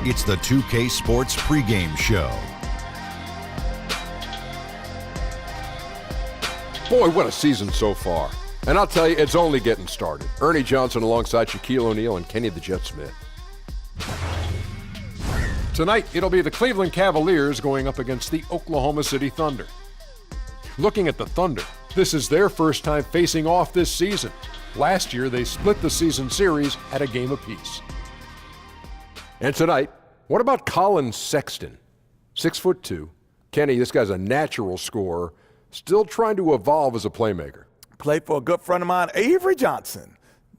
It's the 2K Sports Pregame Show. Boy, what a season so far. And I'll tell you, it's only getting started. Ernie Johnson alongside Shaquille O'Neal and Kenny the Jet Smith. Tonight, it'll be the Cleveland Cavaliers going up against the Oklahoma City Thunder. Looking at the Thunder, this is their first time facing off this season. Last year, they split the season series at a game apiece. And tonight, what about Colin Sexton? 6'2". Kenny, this guy's a natural scorer, still trying to evolve as a playmaker. Played for a good friend of mine, Avery Johnson,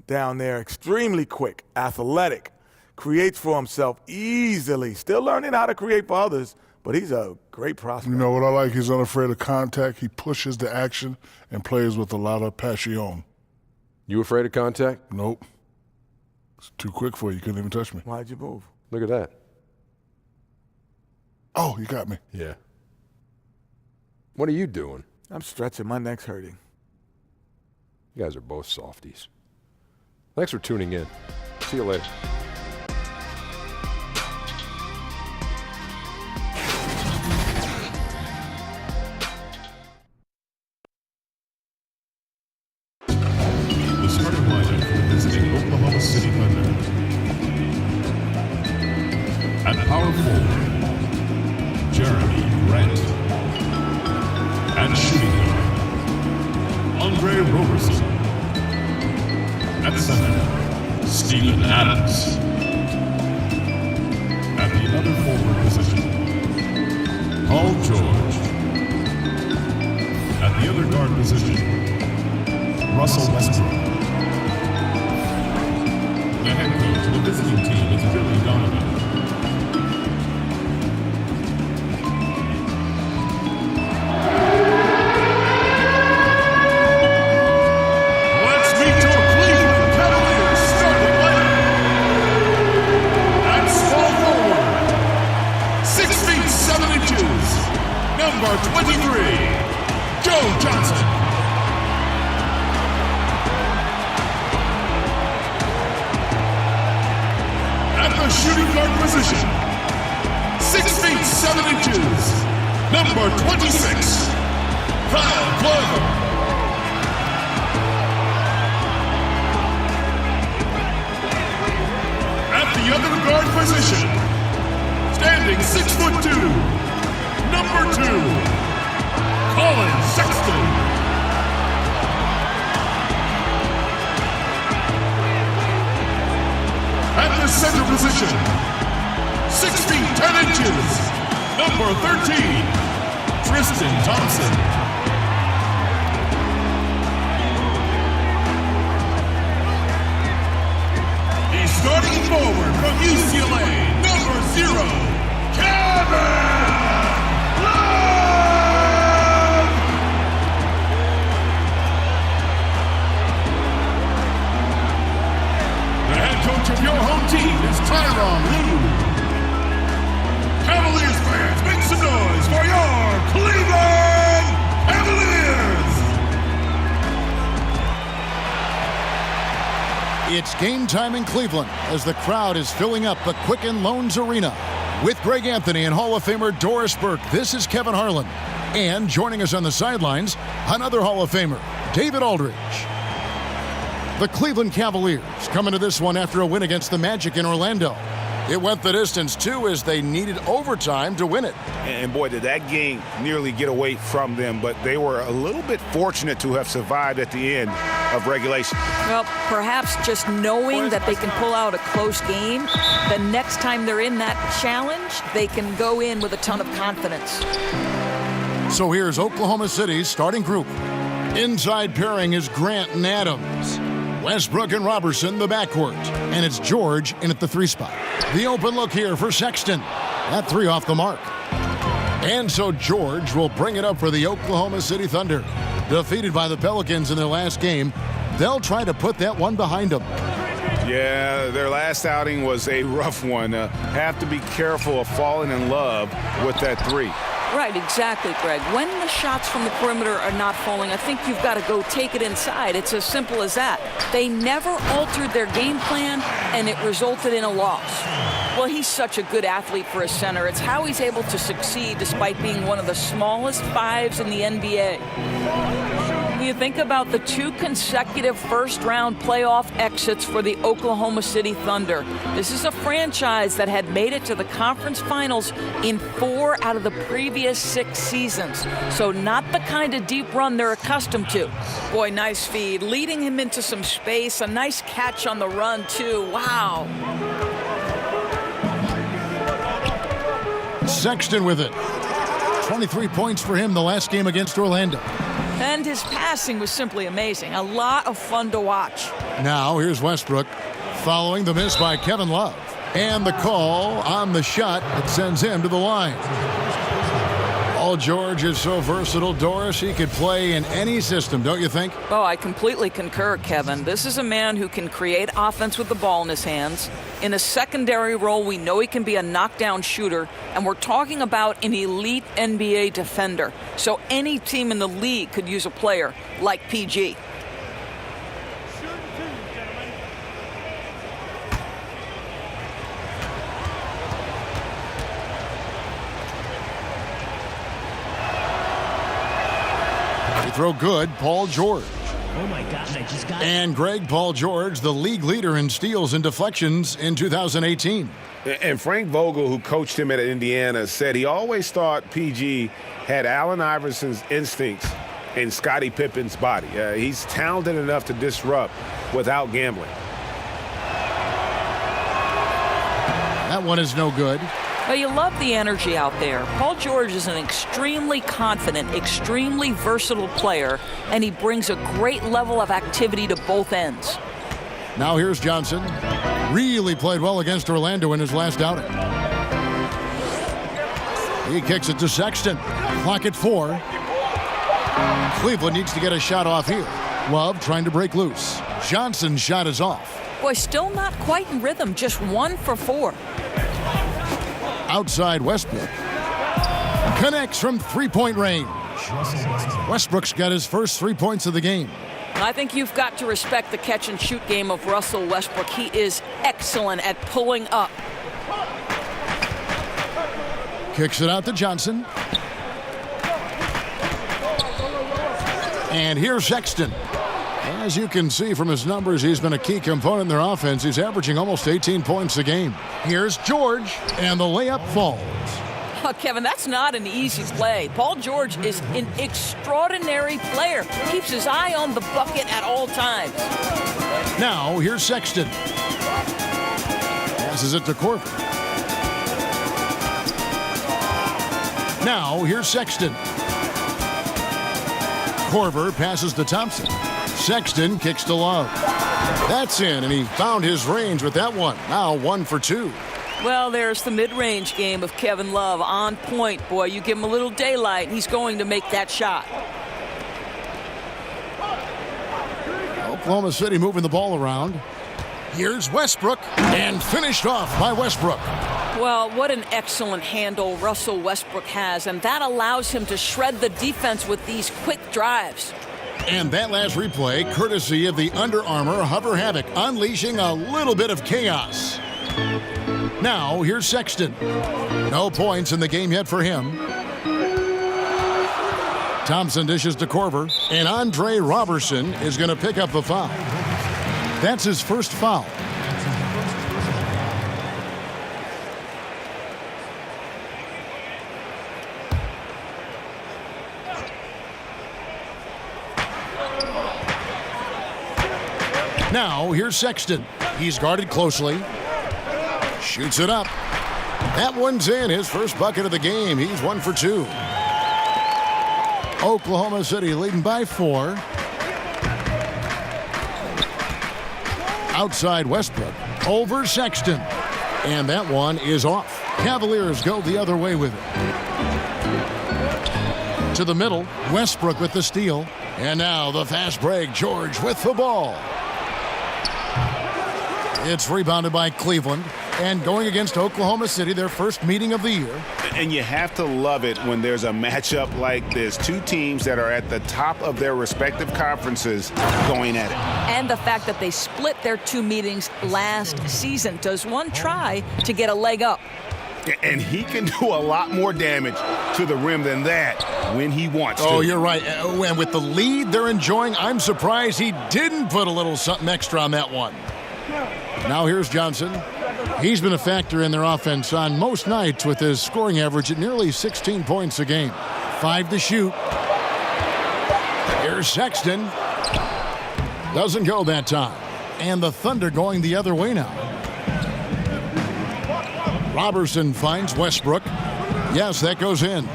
down there. Extremely quick, athletic, creates for himself easily. Still learning how to create for others, but he's a great prospect. You know what I like? He's unafraid of contact. He pushes the action and plays with a lot of passion. You afraid of contact? Nope. It's too quick for you. You couldn't even touch me. Why'd you move? Look at that. Oh, you got me. Yeah. What are you doing? I'm stretching. My neck's hurting. You guys are both softies. Thanks for tuning in. See you later. The starting lineup for the visiting Oklahoma City Thunder. At power forward, Jeremy Grant. At shooting guard, Andre Roberson. At center, Steven Adams. At the other forward position, Paul George. At the other guard position, Russell Westbrook. The head coach of the visiting team is Billy Donovan. Let's meet your Cleveland Cavaliers starting lineup. At small forward, 6 feet 7 inches, number 23, Joe Johnson. The shooting guard position, 6 feet 7 inches, number 26, Kyle Glover. At the other guard position, standing 6'2", number 2, Colin Sexton. At the center position, 6 feet 10 inches, number 13, Tristan Thompson. He's starting forward from UCLA, number 0, Kevin Love! The head coach of your home team is Tyronn Lue. Cavaliers fans, make some noise for your Cleveland Cavaliers! It's game time in Cleveland as the crowd is filling up the Quicken Loans Arena. With Greg Anthony and Hall of Famer Doris Burke, this is Kevin Harlan. And joining us on the sidelines, another Hall of Famer, David Aldridge. The Cleveland Cavaliers come into this one after a win against the Magic in Orlando. It went the distance, too, as they needed overtime to win it. And boy, did that game nearly get away from them, but they were a little bit fortunate to have survived at the end of regulation. Well, perhaps just knowing that they can pull out a close game, the next time they're in that challenge, they can go in with a ton of confidence. So here's Oklahoma City's starting group. Inside pairing is Grant and Adams. Westbrook and Robertson, the backcourt. And it's George in at the 3 spot. The open look here for Sexton. That 3 off the mark. And so George will bring it up for the Oklahoma City Thunder. Defeated by the Pelicans in their last game, they'll try to put that one behind them. Yeah, their last outing was a rough one. Have to be careful of falling in love with that 3. Right, exactly, Greg. When the shots from the perimeter are not falling, I think you've got to go take it inside. It's as simple as that. They never altered their game plan, and it resulted in a loss. Well, he's such a good athlete for a center. It's how he's able to succeed despite being one of the smallest fives in the NBA. When you think about the 2 consecutive first-round playoff exits for the Oklahoma City Thunder, this is a franchise that had made it to the conference finals in 4 out of the previous 6 seasons. So not the kind of deep run they're accustomed to. Boy, nice feed, leading him into some space. A nice catch on the run, too. Wow. Sexton with it. 23 points for him the last game against Orlando. And his passing was simply amazing. A lot of fun to watch. Now here's Westbrook following the miss by Kevin Love. And the call on the shot that sends him to the line. Paul George is so versatile, Doris. He could play in any system, don't you think? Oh, I completely concur, Kevin. This is a man who can create offense with the ball in his hands. In a secondary role, we know he can be a knockdown shooter, and we're talking about an elite NBA defender. So any team in the league could use a player like PG. Throw good, Paul George. Oh my gosh, I just got it. And Greg Paul George, the league leader in steals and deflections in 2018. And Frank Vogel, who coached him at Indiana, said he always thought PG had Allen Iverson's instincts and Scottie Pippen's body. He's talented enough to disrupt without gambling. That one is no good. Well, you love the energy out there. Paul George is an extremely confident, extremely versatile player, and he brings a great level of activity to both ends. Now here's Johnson. Really played well against Orlando in his last outing. He kicks it to Sexton. Clock at 4. Cleveland needs to get a shot off here. Love trying to break loose. Johnson's shot is off. Boy, still not quite in rhythm, just 1 for 4. Outside Westbrook. Connects from three-point range. Westbrook's got his first 3 points of the game. I think you've got to respect the catch-and-shoot game of Russell Westbrook. He is excellent at pulling up. Kicks it out to Johnson. And here's Sexton. As you can see from his numbers, he's been a key component in their offense. He's averaging almost 18 points a game. Here's George, and the layup falls. Oh, Kevin, that's not an easy play. Paul George is an extraordinary player. Keeps his eye on the bucket at all times. Now, here's Sexton. Passes it to Korver. Now, here's Sexton. Korver passes to Thompson. Sexton kicks to Love. That's in, and he found his range with that one. Now 1 for 2. Well, there's the mid-range game of Kevin Love. On point, boy. You give him a little daylight, he's going to make that shot. Oklahoma City moving the ball around. Here's Westbrook, and finished off by Westbrook. Well, what an excellent handle Russell Westbrook has, and that allows him to shred the defense with these quick drives. And that last replay, courtesy of the Under Armour Hover Havoc, unleashing a little bit of chaos. Now, here's Sexton. No points in the game yet for him. Thompson dishes to Korver, and Andre Robertson is going to pick up the foul. That's his first foul. Now, here's Sexton. He's guarded closely. Shoots it up. That one's in, his first bucket of the game. He's 1 for 2. Oklahoma City leading by 4. Outside Westbrook. Over Sexton. And that one is off. Cavaliers go the other way with it. To the middle. Westbrook with the steal. And now the fast break. George with the ball. It's rebounded by Cleveland. And going against Oklahoma City, their first meeting of the year. And you have to love it when there's a matchup like this. Two teams that are at the top of their respective conferences going at it. And the fact that they split their two meetings last season. Does one try to get a leg up? And he can do a lot more damage to the rim than that when he wants to. Oh, you're right. And with the lead they're enjoying, I'm surprised he didn't put a little something extra on that one. Now here's Johnson. He's been a factor in their offense on most nights with his scoring average at nearly 16 points a game. 5 to shoot. Here's Sexton. Doesn't go that time. And the Thunder going the other way now. Robertson finds Westbrook. Yes, that goes in.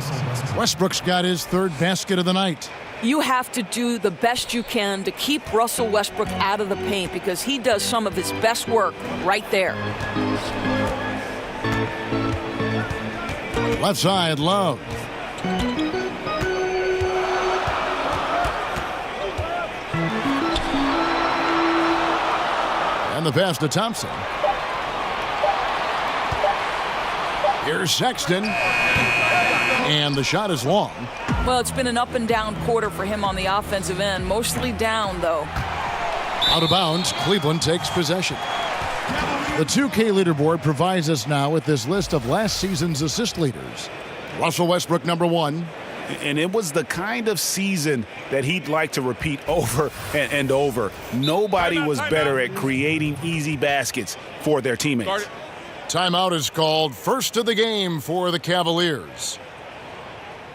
Westbrook's got his third basket of the night. You have to do the best you can to keep Russell Westbrook out of the paint because he does some of his best work right there. Left side, Love. And the pass to Thompson. Here's Sexton. And the shot is long. Well, it's been an up and down quarter for him on the offensive end. Mostly down, though. Out of bounds, Cleveland takes possession. The 2K leaderboard provides us now with this list of last season's assist leaders. Russell Westbrook, number 1. And it was the kind of season that he'd like to repeat over and over. Nobody was better at creating easy baskets for their teammates. Timeout is called. First of the game for the Cavaliers.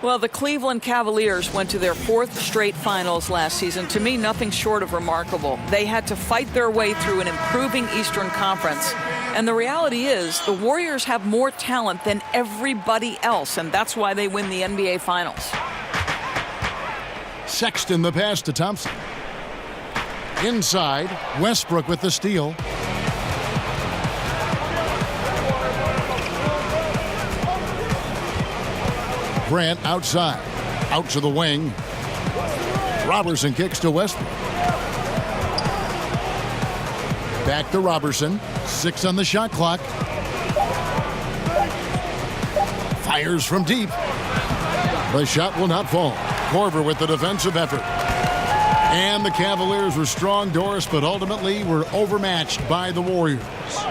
Well, the Cleveland Cavaliers went to their 4th straight finals last season. To me, nothing short of remarkable. They had to fight their way through an improving Eastern Conference. And the reality is, the Warriors have more talent than everybody else, and that's why they win the NBA Finals. Sexton, the pass to Thompson. Inside, Westbrook with the steal. Grant outside. Out to the wing. Robertson kicks to Westbrook. Back to Robertson. 6 on the shot clock. Fires from deep. The shot will not fall. Korver with the defensive effort. And the Cavaliers were strong, Doris, but ultimately were overmatched by the Warriors.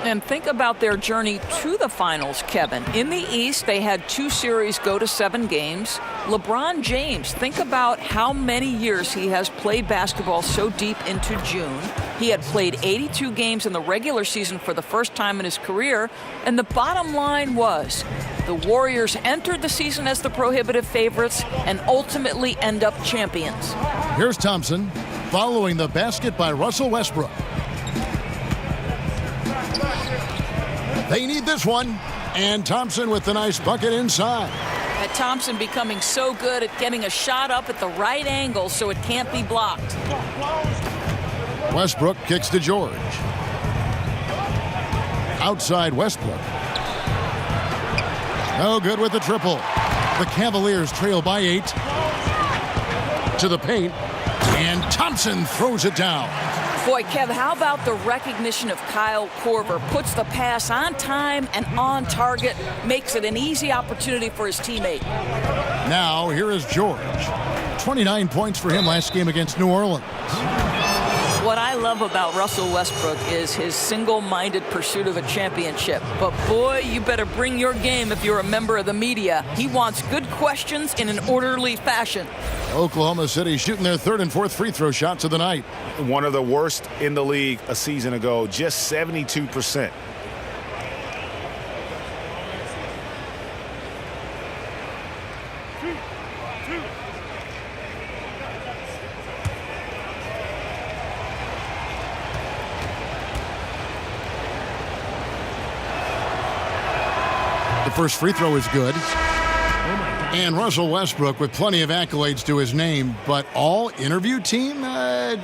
And think about their journey to the finals, Kevin. In the East, they had 2 series go to 7 games. LeBron James, think about how many years he has played basketball so deep into June. He had played 82 games in the regular season for the first time in his career. And the bottom line was, the Warriors entered the season as the prohibitive favorites and ultimately end up champions. Here's Thompson following the basket by Russell Westbrook. They need this one. And Thompson with the nice bucket inside. And Thompson becoming so good at getting a shot up at the right angle so it can't be blocked. Westbrook kicks to George. Outside Westbrook. No good with the triple. The Cavaliers trail by 8. To the paint. And Thompson throws it down. Boy, Kev, how about the recognition of Kyle Korver? Puts the pass on time and on target. Makes it an easy opportunity for his teammate. Now, here is George. 29 points for him last game against New Orleans. What I love about Russell Westbrook is his single-minded pursuit of a championship. But boy, you better bring your game if you're a member of the media. He wants good questions in an orderly fashion. Oklahoma City shooting their 3rd and 4th free throw shots of the night. One of the worst in the league a season ago, just 72%. The first free throw is good. And Russell Westbrook with plenty of accolades to his name, but all interview team?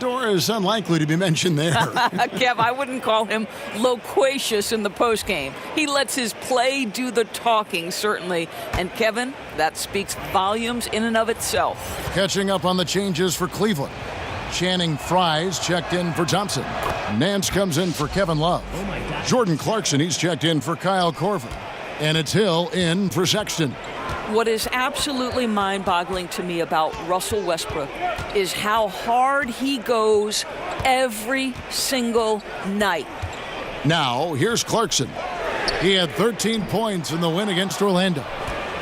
Dora is unlikely to be mentioned there. Kev, I wouldn't call him loquacious in the postgame. He lets his play do the talking, certainly. And Kevin, that speaks volumes in and of itself. Catching up on the changes for Cleveland. Channing Fries checked in for Thompson. Nance comes in for Kevin Love. Oh my God. Jordan Clarkson, he's checked in for Kyle Korver. And it's Hill in for Sexton. What is absolutely mind-boggling to me about Russell Westbrook is how hard he goes every single night. Now, here's Clarkson. He had 13 points in the win against Orlando.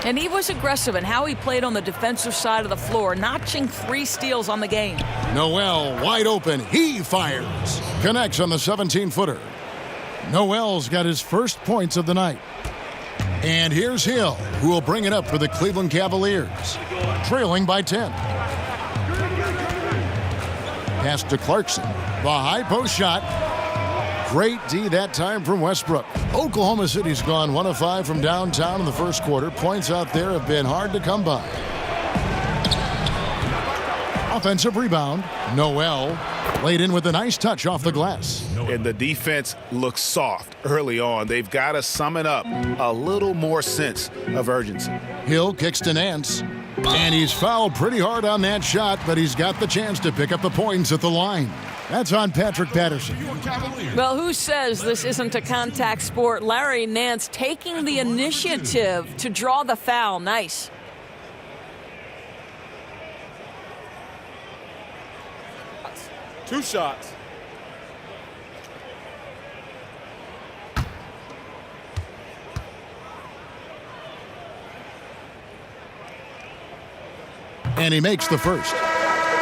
And he was aggressive in how he played on the defensive side of the floor, notching 3 steals on the game. Noel wide open. He fires. Connects on the 17-footer. Noel's got his first points of the night. And here's Hill, who will bring it up for the Cleveland Cavaliers, trailing by 10. Pass to Clarkson. The high post shot. Great D that time from Westbrook. Oklahoma City's gone 1 of 5 from downtown in the first quarter. Points out there have been hard to come by. Offensive rebound. Noel laid in with a nice touch off the glass. And the defense looks soft early on. They've got to summon up a little more sense of urgency. Hill kicks to Nance. And he's fouled pretty hard on that shot, but he's got the chance to pick up the points at the line. That's on Patrick Patterson. Well, who says this isn't a contact sport? Larry Nance taking the initiative to draw the foul. Nice. Two shots. And he makes the first.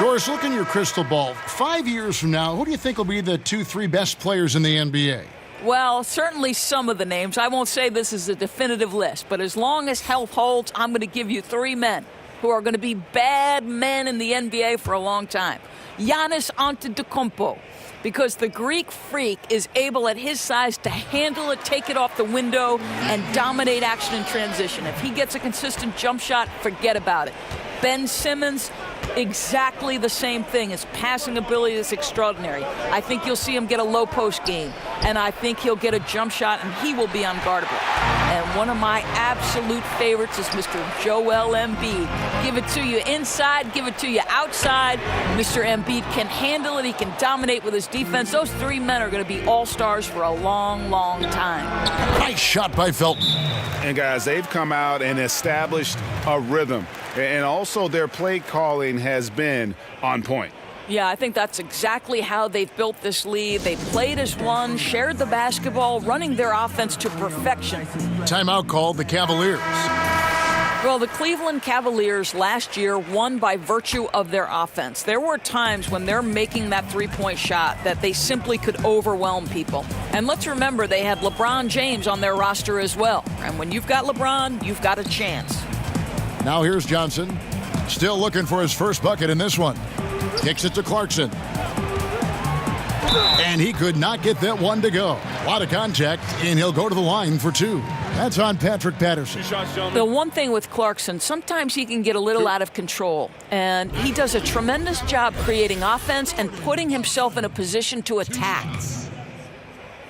Doris, look in your crystal ball. 5 years from now, who do you think will be the 2-3 best players in the NBA? Well, certainly some of the names. I won't say this is a definitive list, but as long as health holds, I'm going to give you 3 men who are going to be bad men in the NBA for a long time. Giannis Antetokounmpo, because the Greek freak is able at his size to handle it, take it off the window, and dominate action in transition. If he gets a consistent jump shot, forget about it. Ben Simmons, exactly the same thing. His passing ability is extraordinary. I think you'll see him get a low post game, and I think he'll get a jump shot, and he will be unguardable. And one of my absolute favorites is Mr. Joel Embiid. Give it to you inside, give it to you outside. Mr. Embiid can handle it. He can dominate with his defense. Those 3 men are going to be all-stars for a long, long time. Nice shot by Felton. And guys, they've come out and established a rhythm. And also their play calling has been on point. Yeah, I think that's exactly how they've built this lead. They played as one, shared the basketball, running their offense to perfection. Timeout called the Cavaliers. Well, the Cleveland Cavaliers last year won by virtue of their offense. There were times when they're making that 3-point shot that they simply could overwhelm people. And let's remember, they had LeBron James on their roster as well. And when you've got LeBron, you've got a chance. Now here's Johnson. Still looking for his first bucket in this one. Kicks it to Clarkson. And he could not get that one to go. A lot of contact, and he'll go to the line for 2. That's on Patrick Patterson. The one thing with Clarkson, sometimes he can get a little out of control. And he does a tremendous job creating offense and putting himself in a position to attack.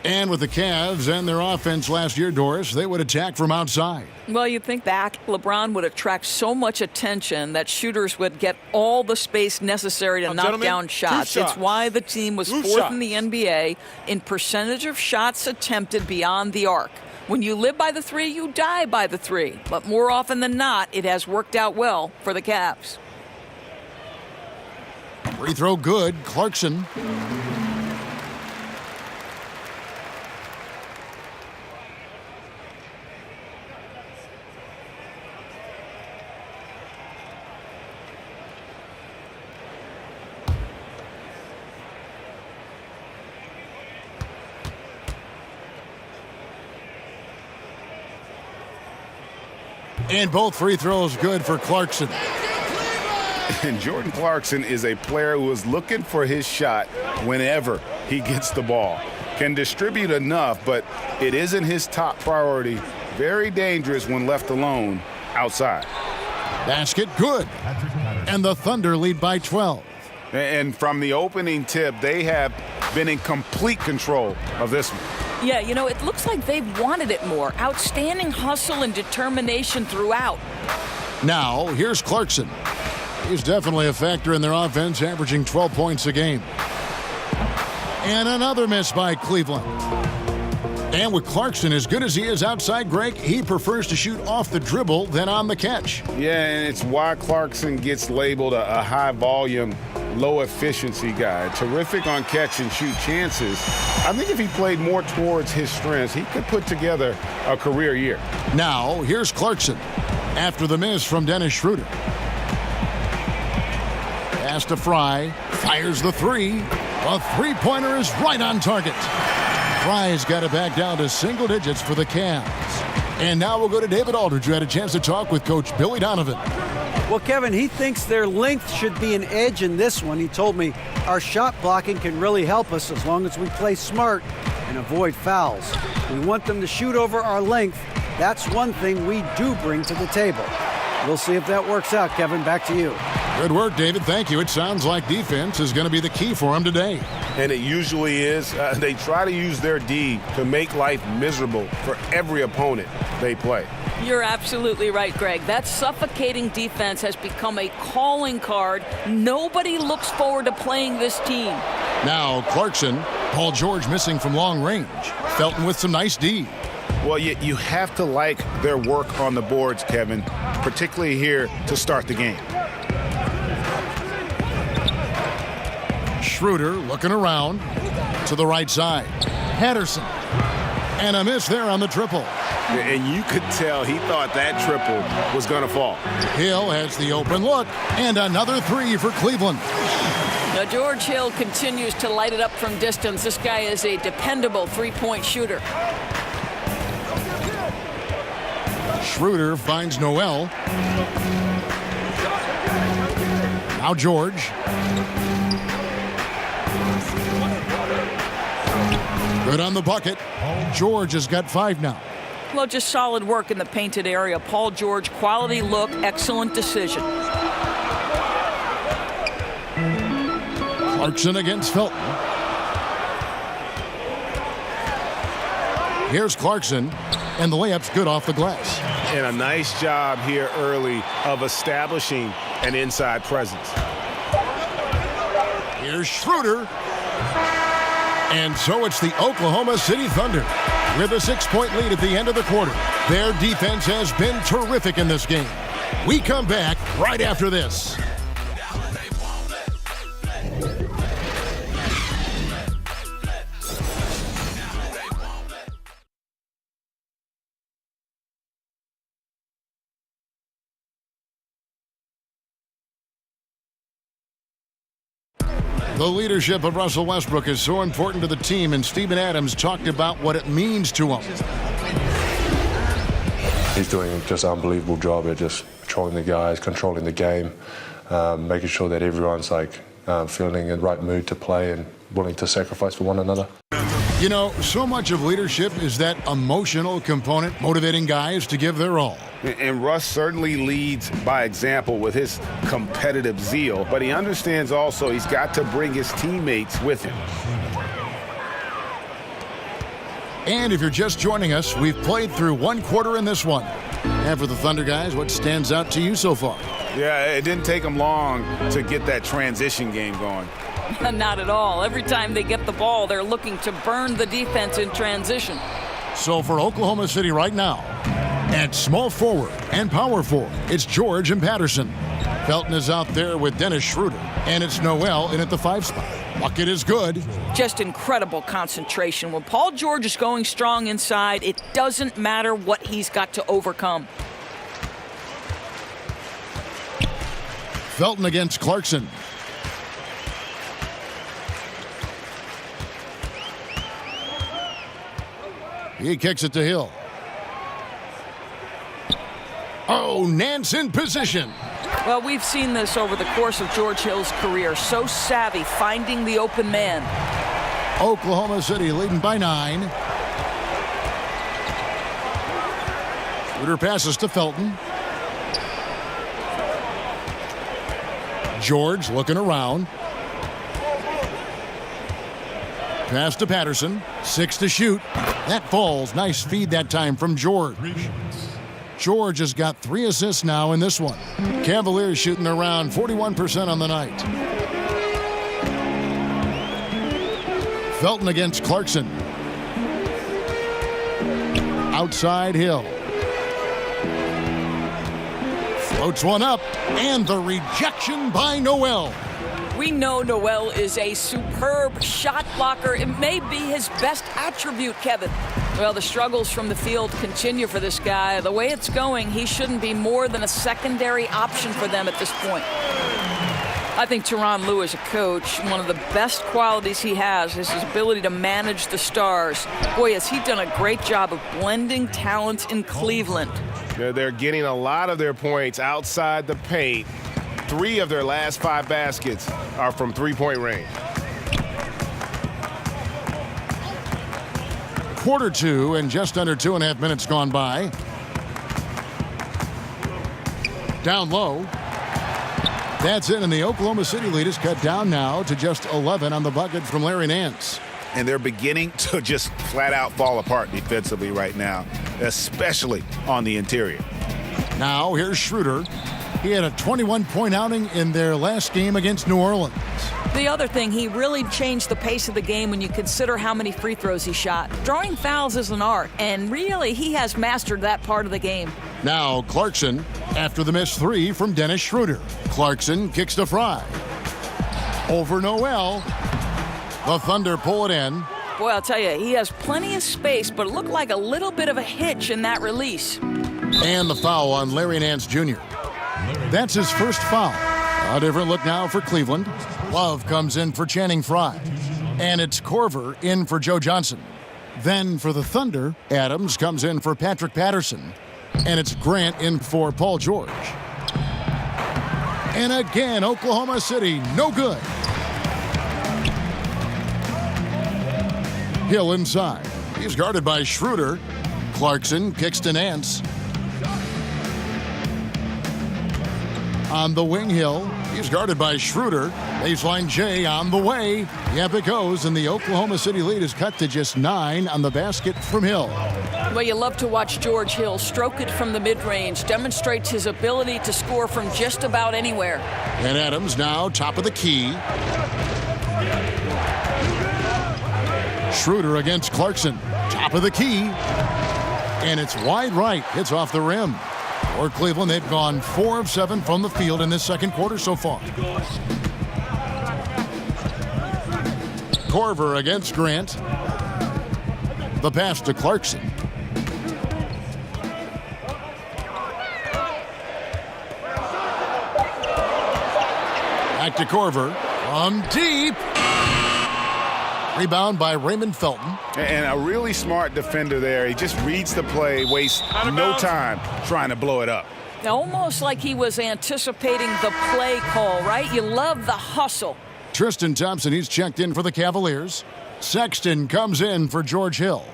And with the Cavs and their offense last year, Doris, they would attack from outside. Well, you think back, LeBron would attract so much attention that shooters would get all the space necessary to knock down shots. It's why the team was 4th in the NBA in percentage of shots attempted beyond the arc. When you live by the 3, you die by the 3. But more often than not, it has worked out well for the Cavs. Free throw good. Clarkson. And both free throws good for Clarkson. And Jordan Clarkson is a player who is looking for his shot whenever he gets the ball. Can distribute enough, but it isn't his top priority. Very dangerous when left alone outside. Basket good. And the Thunder lead by 12. And from the opening tip, they have been in complete control of this one. Yeah, you know, it looks like they've wanted it more. Outstanding hustle and determination throughout. Now, here's Clarkson. He's definitely a factor in their offense, averaging 12 points a game. And another miss by Cleveland. And with Clarkson as good as he is outside, Greg, he prefers to shoot off the dribble than on the catch. Yeah, and it's why Clarkson gets labeled a high-volume, low-efficiency guy. Terrific on catch-and-shoot chances. I think if he played more towards his strengths, he could put together a career year. Now, here's Clarkson after the miss from Dennis Schroeder. Pass to Fry, fires the three. A three-pointer is right on target. Fry's got it back down to single digits for the Cavs. And now we'll go to David Aldridge, who had a chance to talk with Coach Billy Donovan. Well, Kevin, he thinks their length should be an edge in this one. He told me our shot blocking can really help us as long as we play smart and avoid fouls. We want them to shoot over our length. That's one thing we do bring to the table. We'll see if that works out, Kevin. Back to you. Good work, David. Thank you. It sounds like defense is going to be the key for him today. And it usually is. They try to use their D to make life miserable for every opponent they play. You're absolutely right, Greg. That suffocating defense has become a calling card. Nobody looks forward to playing this team. Now, Clarkson. Paul George missing from long range. Felton with some nice D. Well, you have to like their work on the boards, Kevin, particularly here to start the game. Schroeder looking around to the right side. Patterson. And a miss there on the triple. And you could tell he thought that triple was going to fall. Hill has the open look. And another three for Cleveland. Now George Hill continues to light it up from distance. This guy is a dependable three-point shooter. Schroeder finds Noel. Now George. Good on the bucket. George has got 5 now. Well, just solid work in the painted area. Paul George, quality look, excellent decision. Clarkson against Felton. Here's Clarkson, and the layup's good off the glass. And a nice job here early of establishing an inside presence. Here's Schroeder. And so it's the Oklahoma City Thunder with a 6-point lead at the end of the quarter. Their defense has been terrific in this game. We come back right after this. The leadership of Russell Westbrook is so important to the team, and Steven Adams talked about what it means to him. He's doing just an unbelievable job at just controlling the guys, controlling the game, making sure that everyone's feeling in the right mood to play and willing to sacrifice for one another. You know, so much of leadership is that emotional component, motivating guys to give their all. And Russ certainly leads by example with his competitive zeal, but he understands also he's got to bring his teammates with him. And if you're just joining us, we've played through 1 quarter in this one. And for the Thunder guys, what stands out to you so far? Yeah, it didn't take them long to get that transition game going. Not at all. Every time they get the ball, they're looking to burn the defense in transition. So for Oklahoma City right now, at small forward and power forward, it's George and Patterson. Felton is out there with Dennis Schroeder, and it's Noel in at the 5 spot. Bucket is good. Just incredible concentration. When Paul George is going strong inside, it doesn't matter what he's got to overcome. Felton against Clarkson. He kicks it to Hill. Oh, Nance in position. Well, we've seen this over the course of George Hill's career. So savvy, finding the open man. Oklahoma City leading by 9. Schroeder passes to Felton. George looking around. Pass to Patterson. 6 to shoot. That falls. Nice feed that time from George. George has got 3 assists now in this one. Cavaliers shooting around 41% on the night. Felton against Clarkson. Outside Hill. Floats one up, and the rejection by Noel. We know Noel is a superb shot blocker. It may be his best attribute, Kevin. Well, the struggles from the field continue for this guy. The way it's going, he shouldn't be more than a secondary option for them at this point. I think Tyronn Lue, as a coach, one of the best qualities he has is his ability to manage the stars. Boy, has he done a great job of blending talents in Cleveland. They're getting a lot of their points outside the paint. 3 of their last 5 baskets are from three-point range. Quarter 2 and just under 2.5 minutes gone by. Down low. That's it, and the Oklahoma City lead is cut down now to just 11 on the bucket from Larry Nance. And they're beginning to just flat out fall apart defensively right now, especially on the interior. Now here's Schroeder. He had a 21-point outing in their last game against New Orleans. The other thing, he really changed the pace of the game when you consider how many free throws he shot. Drawing fouls is an art, and really he has mastered that part of the game. Now Clarkson after the missed 3 from Dennis Schroeder. Clarkson kicks to Fry. Over Noel. The Thunder pull it in. Boy, I'll tell you, he has plenty of space, but it looked like a little bit of a hitch in that release. And the foul on Larry Nance Jr. That's his first foul. A different look now for Cleveland. Love comes in for Channing Frye. And it's Korver in for Joe Johnson. Then for the Thunder, Adams comes in for Patrick Patterson. And it's Grant in for Paul George. And again, Oklahoma City, no good. Hill inside. He's guarded by Schroeder. Clarkson kicks to Nance. On the wing, Hill. He's guarded by Schroeder. Baseline J on the way. Yep, it goes, and the Oklahoma City lead is cut to just 9 on the basket from Hill. Well, you love to watch George Hill stroke it from the mid-range. Demonstrates his ability to score from just about anywhere. And Adams now top of the key. Schroeder against Clarkson. Top of the key. And it's wide right. Hits off the rim. For Cleveland, they've gone 4 of 7 from the field in this second quarter so far. Korver against Grant. The pass to Clarkson. Back to Korver. From deep. Rebound by Raymond Felton. And a really smart defender there. He just reads the play, wastes no time trying to blow it up. Almost like he was anticipating the play call, right? You love the hustle. Tristan Thompson, he's checked in for the Cavaliers. Sexton comes in for George Hill.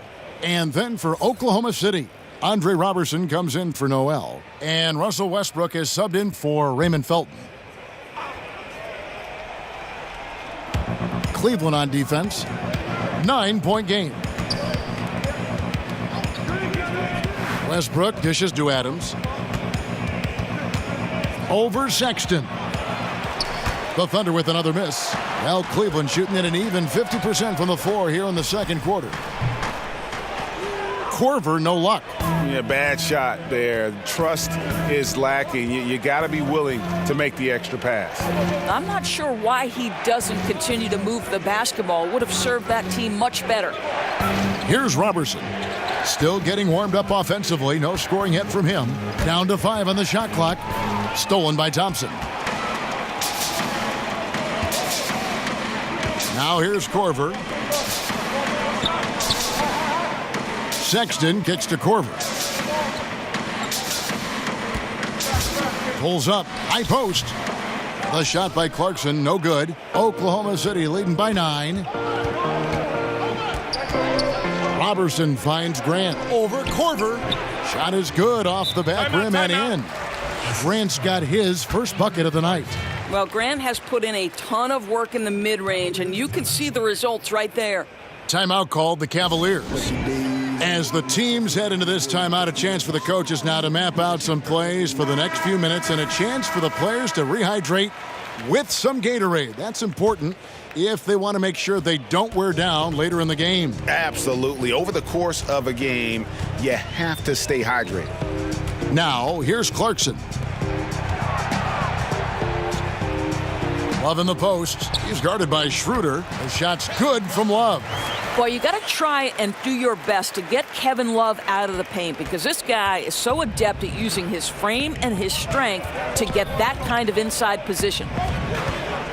And then for Oklahoma City, Andre Robertson comes in for Noel. And Russell Westbrook is subbed in for Raymond Felton. Cleveland on defense. 9-point game. Westbrook dishes to Adams. Over Sexton. The Thunder with another miss. Well, Cleveland shooting at an even 50% from the floor here in the second quarter. Korver, no luck. Yeah, bad shot there. Trust is lacking. You got to be willing to make the extra pass. I'm not sure why he doesn't continue to move the basketball. Would have served that team much better. Here's Robertson. Still getting warmed up offensively. No scoring yet from him. Down to 5 on the shot clock. Stolen by Thompson. Now here's Korver. Sexton kicks to Korver. Pulls up. High post. The shot by Clarkson, no good. Oklahoma City leading by 9. Robertson finds Grant. Over Korver. Shot is good off the back rim and in. Grant's got his first bucket of the night. Well, Grant has put in a ton of work in the mid-range, and you can see the results right there. Timeout called the Cavaliers. As the teams head into this timeout, a chance for the coaches now to map out some plays for the next few minutes and a chance for the players to rehydrate with some Gatorade. That's important if they want to make sure they don't wear down later in the game. Absolutely. Over the course of a game, you have to stay hydrated. Now, here's Clarkson. Love in the post. He's guarded by Schroeder. The shot's good from Love. Boy, you got to try and do your best to get Kevin Love out of the paint because this guy is so adept at using his frame and his strength to get that kind of inside position.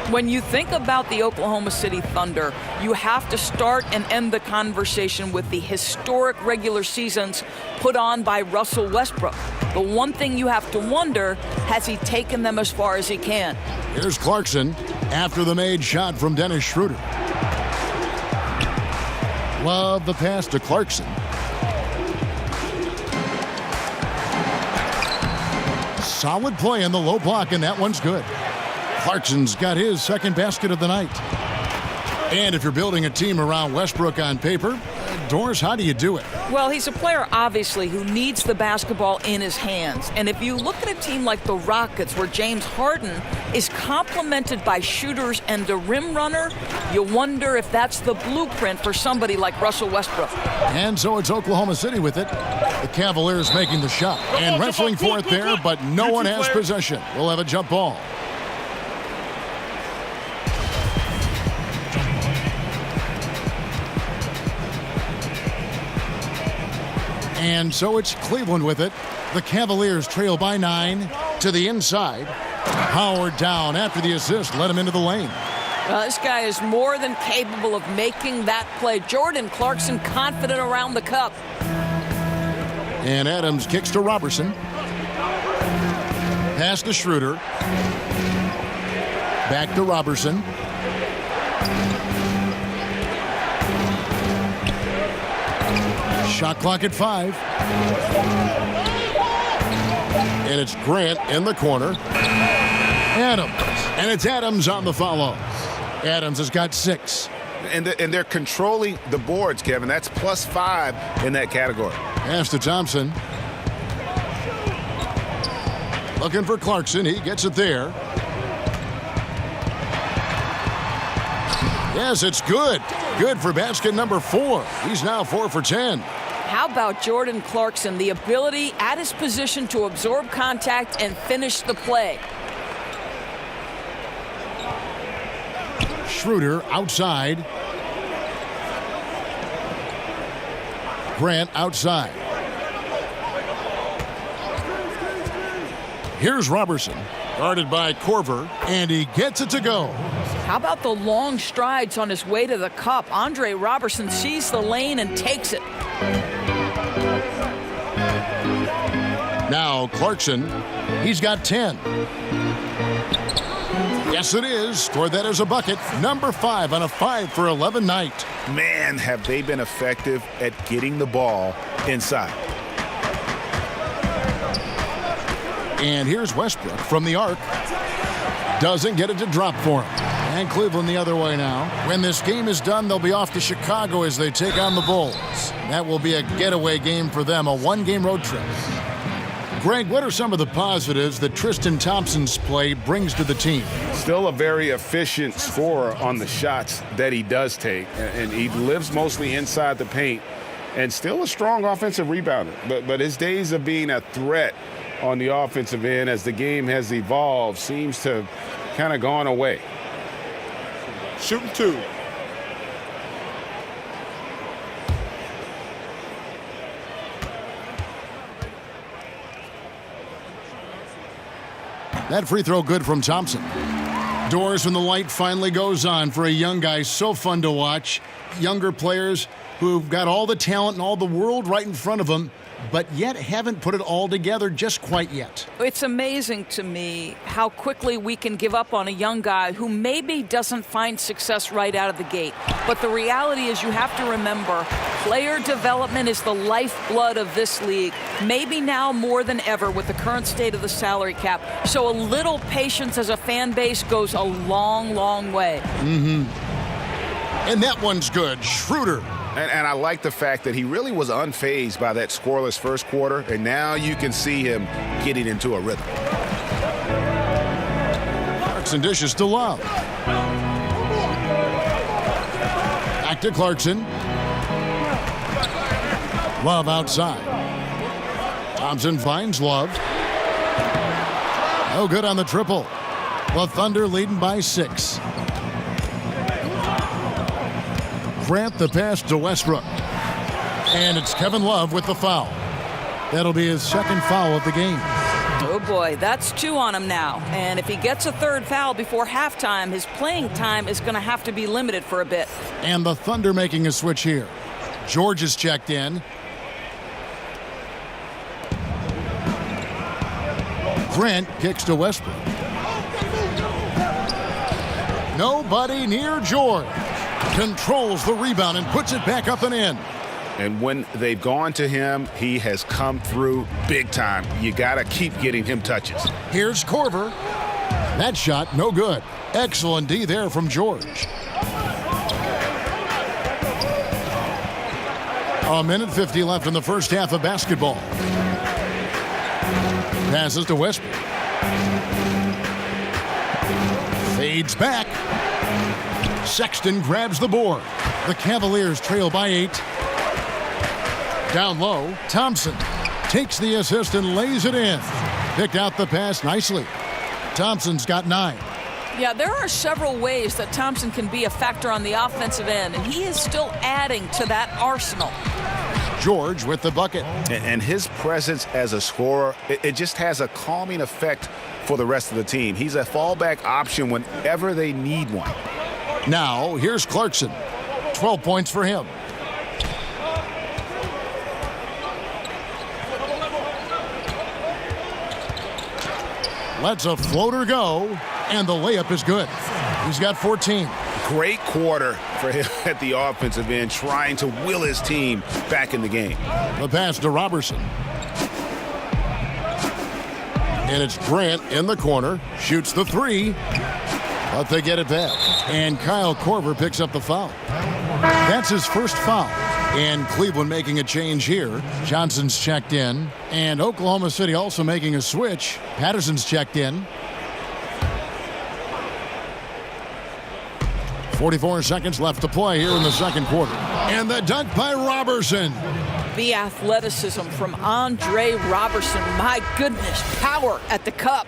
When you think about the Oklahoma City Thunder, you have to start and end the conversation with the historic regular seasons put on by Russell Westbrook. The one thing you have to wonder, has he taken them as far as he can? Here's Clarkson after the made shot from Dennis Schroeder. Love the pass to Clarkson. Solid play in the low block, and that one's good. Clarkson's got his second basket of the night. And if you're building a team around Westbrook on paper, Doris, how do you do it? Well, he's a player, obviously, who needs the basketball in his hands. And if you look at a team like the Rockets, where James Harden is complemented by shooters and a rim runner, you wonder if that's the blueprint for somebody like Russell Westbrook. And so it's Oklahoma City with it. The Cavaliers making the shot. And wrestling for it there, but no one has possession. We'll have a jump ball. And so it's Cleveland with it. The Cavaliers trail by 9 to the inside. Howard down after the assist, let him into the lane. Well, this guy is more than capable of making that play. Jordan Clarkson confident around the cup. And Adams kicks to Robertson. Pass to Schroeder. Back to Robertson. Shot clock at 5. And it's Grant in the corner. Adams. And it's Adams on the follow. Adams has got 6. And they're controlling the boards, Kevin. That's +5 in that category. Pass to Thompson. Looking for Clarkson. He gets it there. Yes, it's good. Good for basket number 4. He's now 4 for 10. How about Jordan Clarkson? The ability at his position to absorb contact and finish the play. Schroeder outside. Grant outside. Here's Robertson, guarded by Korver, and he gets it to go. How about the long strides on his way to the cup? Andre Robertson sees the lane and takes it. Now Clarkson, he's got 10. Yes, it is. Scored that as a bucket. Number 5 on a 5 for 11 night. Man, have they been effective at getting the ball inside. And here's Westbrook from the arc. Doesn't get it to drop for him. And Cleveland the other way now. When this game is done, they'll be off to Chicago as they take on the Bulls. That will be a getaway game for them, a 1-game road trip. Greg, what are some of the positives that Tristan Thompson's play brings to the team? Still a very efficient scorer on the shots that he does take, and he lives mostly inside the paint, and still a strong offensive rebounder. But his days of being a threat on the offensive end as the game has evolved seems to kind of gone away. Shooting 2. That free throw good from Thompson. Doors when the light finally goes on for a young guy. So fun to watch. Younger players who've got all the talent and all the world right in front of them, but yet haven't put it all together just quite yet. It's amazing to me how quickly we can give up on a young guy who maybe doesn't find success right out of the gate. But the reality is you have to remember, player development is the lifeblood of this league, maybe now more than ever with the current state of the salary cap. So a little patience as a fan base goes a long, long way. And that one's good. Schroeder. And I like the fact that he really was unfazed by that scoreless first quarter, and now you can see him getting into a rhythm. Clarkson dishes to Love. Back to Clarkson. Love outside. Thompson finds Love. No good on the triple. The Thunder leading by 6. Grant the pass to Westbrook. And it's Kevin Love with the foul. That'll be his second foul of the game. Oh boy, that's 2 on him now. And if he gets a third foul before halftime, his playing time is going to have to be limited for a bit. And the Thunder making a switch here. George is checked in. Grant kicks to Westbrook. Nobody near George. Controls the rebound and puts it back up and in. And when they've gone to him, he has come through big time. You got to keep getting him touches. Here's Korver. That shot, no good. Excellent D there from George. A minute 50 left in the first half of basketball. Passes to Westbrook. Fades back. Sexton grabs the board. The Cavaliers trail by 8. Down low, Thompson takes the assist and lays it in. Picked out the pass nicely. Thompson's got 9. Yeah, there are several ways that Thompson can be a factor on the offensive end, and he is still adding to that arsenal. George with the bucket. And his presence as a scorer, it just has a calming effect for the rest of the team. He's a fallback option whenever they need one. Now, here's Clarkson. 12 points for him. Lets a floater go, and the layup is good. He's got 14. Great quarter for him at the offensive end, trying to will his team back in the game. The pass to Robertson. And it's Grant in the corner. Shoots the 3. But they get it back. And Kyle Korver picks up the foul. That's his first foul. And Cleveland making a change here. Johnson's checked in. And Oklahoma City also making a switch. Patterson's checked in. 44 seconds left to play here in the second quarter. And the dunk by Robertson. The athleticism from Andre Robertson. My goodness, power at the cup.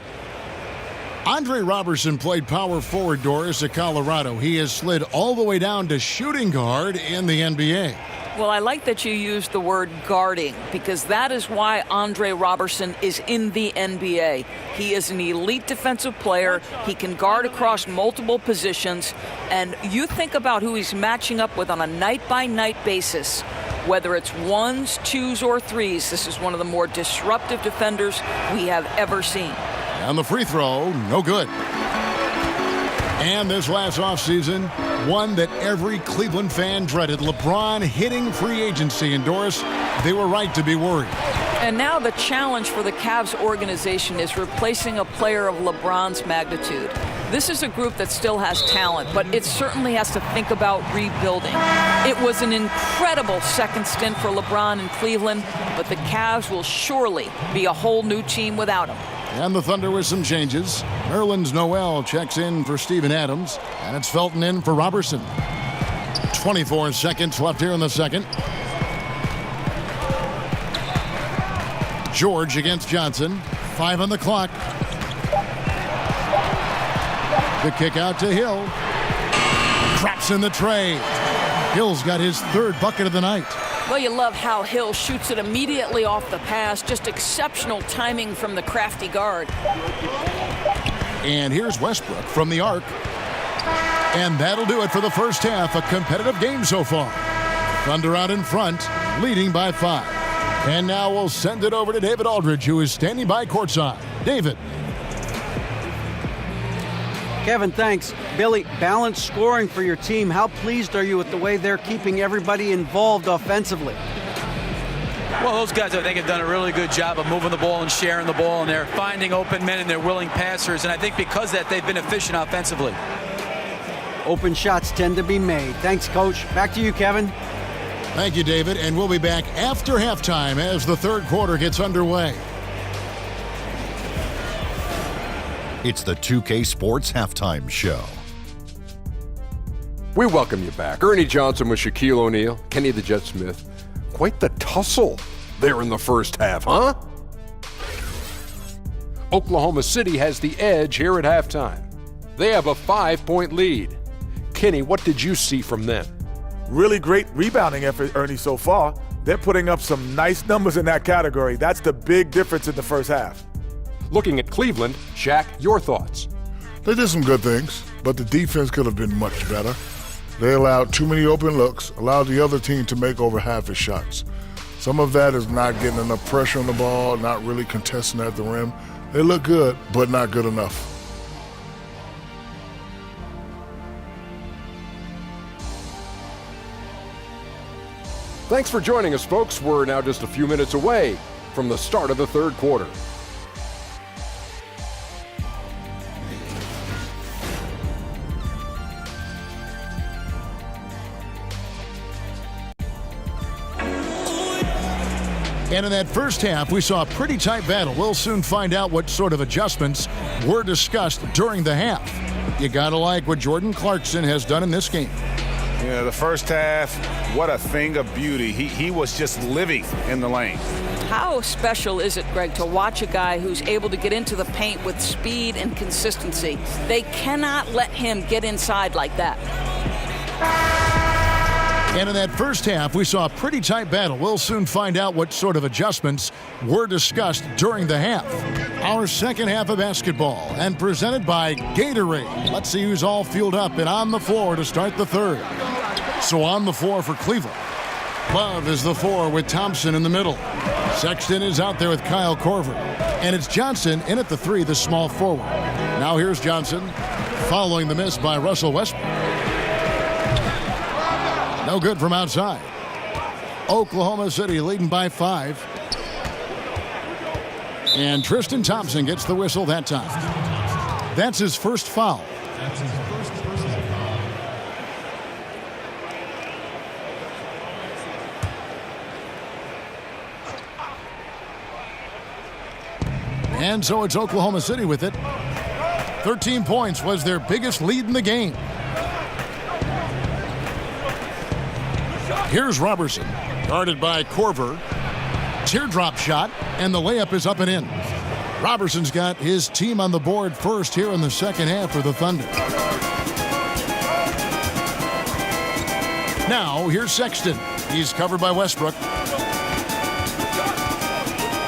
Andre Robertson played power forward, Doris, at Colorado. He has slid all the way down to shooting guard in the NBA. Well, I like that you used the word guarding, because that is why Andre Robertson is in the NBA. He is an elite defensive player. He can guard across multiple positions. And you think about who he's matching up with on a night-by-night basis. Whether it's 1s, 2s, or 3s, this is one of the more disruptive defenders we have ever seen. And the free throw, no good. And this last offseason, one that every Cleveland fan dreaded. LeBron hitting free agency. And Doris, they were right to be worried. And now the challenge for the Cavs organization is replacing a player of LeBron's magnitude. This is a group that still has talent, but it certainly has to think about rebuilding. It was an incredible second stint for LeBron in Cleveland, but the Cavs will surely be a whole new team without him. And the Thunder with some changes. Nerlens Noel checks in for Steven Adams, and it's Felton in for Robertson. 24 seconds left here in the second. George against Johnson. 5 on the clock. The kick out to Hill. Drops in the tray. Hill's got his 3rd bucket of the night. Well, you love how Hill shoots it immediately off the pass. Just exceptional timing from the crafty guard. And here's Westbrook from the arc. And that'll do it for the first half. A competitive game so far. Thunder out in front, leading by 5. And now we'll send it over to David Aldridge, who is standing by courtside. David. Kevin, thanks. Billy, balanced scoring for your team. How pleased are you with the way they're keeping everybody involved offensively? Well, those guys, I think, have done a really good job of moving the ball and sharing the ball, and they're finding open men and they're willing passers. And I think because of that, they've been efficient offensively. Open shots tend to be made. Thanks, Coach. Back to you, Kevin. Thank you, David. And we'll be back after halftime as the third quarter gets underway. It's the 2K Sports Halftime Show. We welcome you back. Ernie Johnson with Shaquille O'Neal, Kenny the Jet Smith. Quite the tussle there in the first half, huh? Oklahoma City has the edge here at halftime. They have a 5-point lead. Kenny, what did you see from them? Really great rebounding effort, Ernie, so far. They're putting up some nice numbers in that category. That's the big difference in the first half. Looking at Cleveland, Shaq, your thoughts? They did some good things, but the defense could have been much better. They allowed too many open looks, allowed the other team to make over half his shots. Some of that is not getting enough pressure on the ball, not really contesting at the rim. They look good, but not good enough. Thanks for joining us, folks. We're now just a few minutes away from the start of the third quarter. And in that first half, we saw a pretty tight battle. We'll soon find out what sort of adjustments were discussed during the half. You gotta like what Jordan Clarkson has done in this game. Yeah, the first half, what a thing of beauty. He was just living in the lane. How special is it, Greg, to watch a guy who's able to get into the paint with speed and consistency? They cannot let him get inside like that. And in that first half, we saw a pretty tight battle. We'll soon find out what sort of adjustments were discussed during the half. Our second half of basketball, and presented by Gatorade. Let's see who's all fueled up and on the floor to start the third. So on the floor for Cleveland, Love is the 4 with Thompson in the middle. Sexton is out there with Kyle Korver. And it's Johnson in at the 3, the small forward. Now here's Johnson, following the miss by Russell Westbrook. No good from outside. Oklahoma City leading by 5. And Tristan Thompson gets the whistle that time. That's his first foul. And so it's Oklahoma City with it. 13 points was their biggest lead in the game. Here's Robertson, guarded by Korver. Teardrop shot, and the layup is up and in. Robertson's got his team on the board first here in the second half for the Thunder. Now, here's Sexton. He's covered by Westbrook.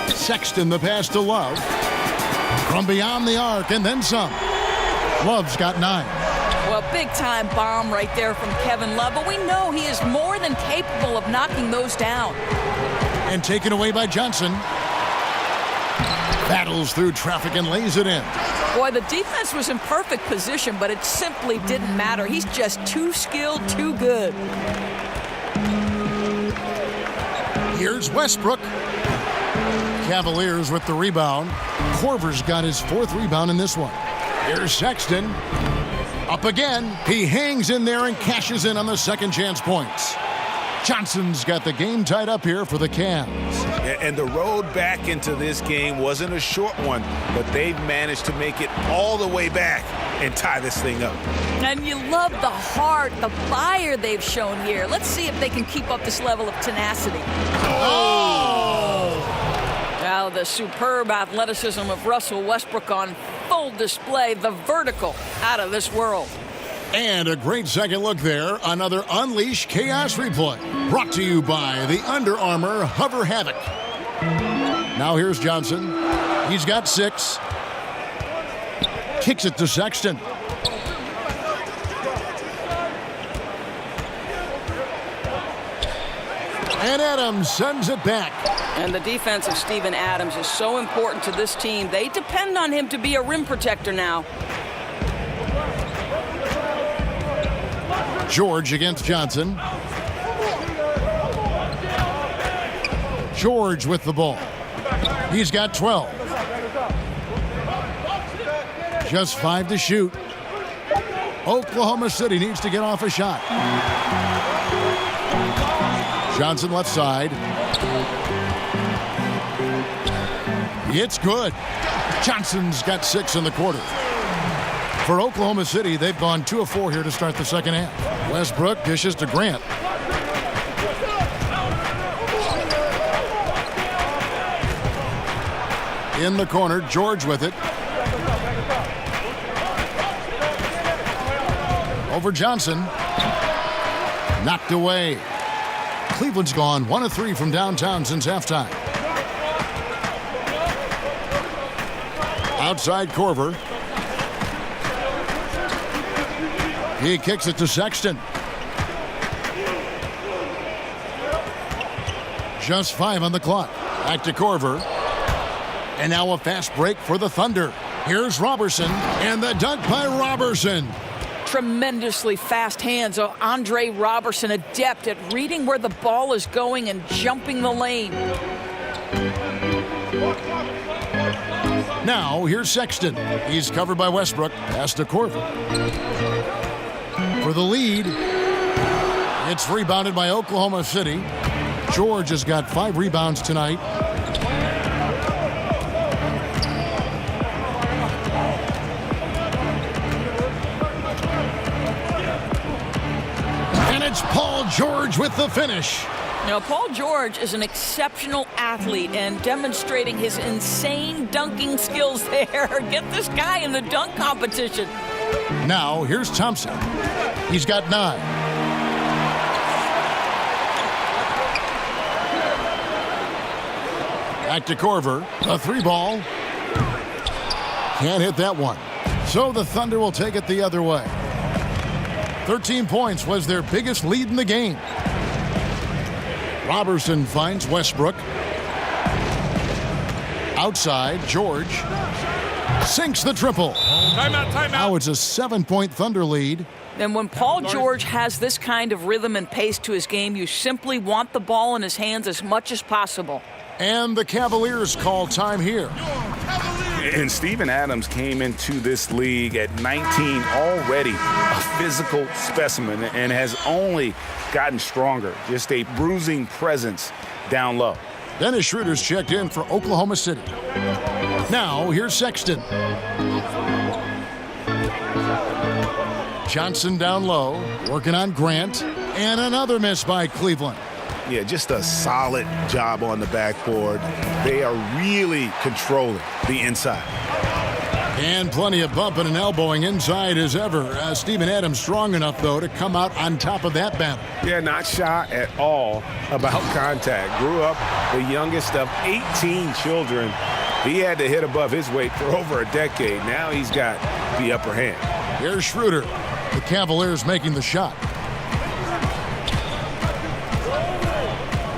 Sexton, the pass to Love. From beyond the arc, and then some. Love's got 9. Well, big-time bomb right there from Kevin Love, but we know he is more than capable of knocking those down. And taken away by Johnson. Battles through traffic and lays it in. Boy, the defense was in perfect position, but it simply didn't matter. He's just too skilled, too good. Here's Westbrook. Cavaliers with the rebound. Korver's got his 4th rebound in this one. Here's Sexton. Up again. He hangs in there and cashes in on the second chance points. Johnson's got the game tied up here for the Cavs. And the road back into this game wasn't a short one, but they've managed to make it all the way back and tie this thing up. And you love the heart, the fire they've shown here. Let's see if they can keep up this level of tenacity. Now the superb athleticism of Russell Westbrook on full display, the vertical out of this world. And a great second look there. Another Unleash Chaos replay. Brought to you by the Under Armour Hover Havoc. Now here's Johnson. He's got 6. Kicks it to Sexton. And Adams sends it back. And the defense of Steven Adams is so important to this team. They depend on him to be a rim protector now. George against Johnson. George with the ball. He's got 12. Just 5 to shoot. Oklahoma City needs to get off a shot. Johnson left side. It's good. Johnson's got 6 in the quarter. For Oklahoma City, they've gone 2 of 4 here to start the second half. Westbrook dishes to Grant. In the corner, George with it. Over Johnson. Knocked away. Cleveland's gone 1 of 3 from downtown since halftime. Outside Korver. He kicks it to Sexton. Just 5 on the clock. Back to Korver. And now a fast break for the Thunder. Here's Robertson, and the dunk by Robertson. Tremendously fast hands of Andre Robertson, adept at reading where the ball is going and jumping the lane. Now here's Sexton. He's covered by Westbrook. Pass to Korver. For the lead, it's rebounded by Oklahoma City. George has got 5 rebounds tonight. And it's Paul George with the finish. Now, Paul George is an exceptional athlete and demonstrating his insane dunking skills there. Get this guy in the dunk competition. Now, here's Thompson. He's got 9. Back to Korver. A 3-ball. Can't hit that one. So the Thunder will take it the other way. 13 points was their biggest lead in the game. Robertson finds Westbrook. Outside, George sinks the triple. Timeout. Now it's a 7-point Thunder lead. And when Paul George has this kind of rhythm and pace to his game, you simply want the ball in his hands as much as possible. And the Cavaliers call time here. And Steven Adams came into this league at 19, already a physical specimen, and has only gotten stronger. Just a bruising presence down low. Dennis Schroeder's checked in for Oklahoma City. Now, here's Sexton. Johnson down low, working on Grant, and another miss by Cleveland. Yeah, just a solid job on the backboard. They are really controlling the inside. And plenty of bumping and elbowing inside as ever. Steven Adams strong enough, though, to come out on top of that battle. Yeah, not shy at all about contact. Grew up the youngest of 18 children. He had to hit above his weight for over a decade. Now he's got the upper hand. Here's Schroeder. The Cavaliers making the shot.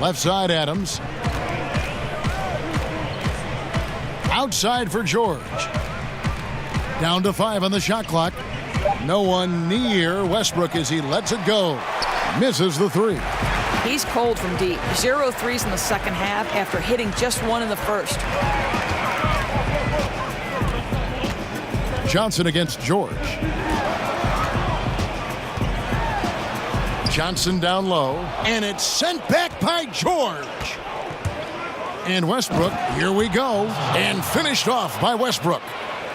Left side, Adams. Outside for George. Down to 5 on the shot clock. No one near Westbrook as he lets it go. Misses the 3. He's cold from deep. 0 threes in the second half after hitting just 1 in the first. Johnson against George. Johnson down low, and it's sent back by George. And Westbrook, here we go, and finished off by Westbrook.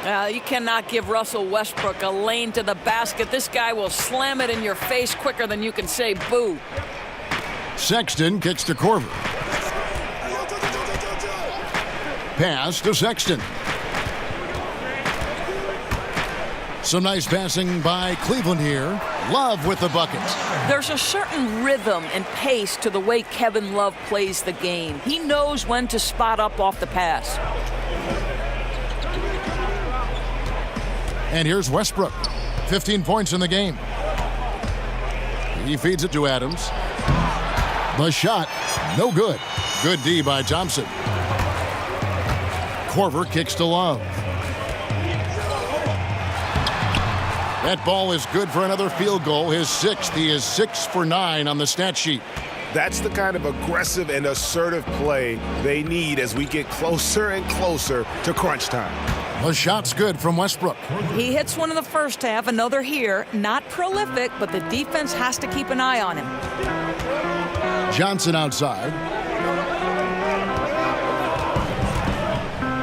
You cannot give Russell Westbrook a lane to the basket. This guy will slam it in your face quicker than you can say boo. Sexton kicks to Korver. Pass to Sexton. Some nice passing by Cleveland here. Love with the buckets. There's a certain rhythm and pace to the way Kevin Love plays the game. He knows when to spot up off the pass. And here's Westbrook. 15 points in the game. He feeds it to Adams. The shot, no good. Good D by Thompson. Korver kicks to Love. That ball is good for another field goal. His 6th. He is 6 for 9 on the stat sheet. That's the kind of aggressive and assertive play they need as we get closer and closer to crunch time. The shot's good from Westbrook. He hits 1 in the first half, another here. Not prolific, but the defense has to keep an eye on him. Johnson outside.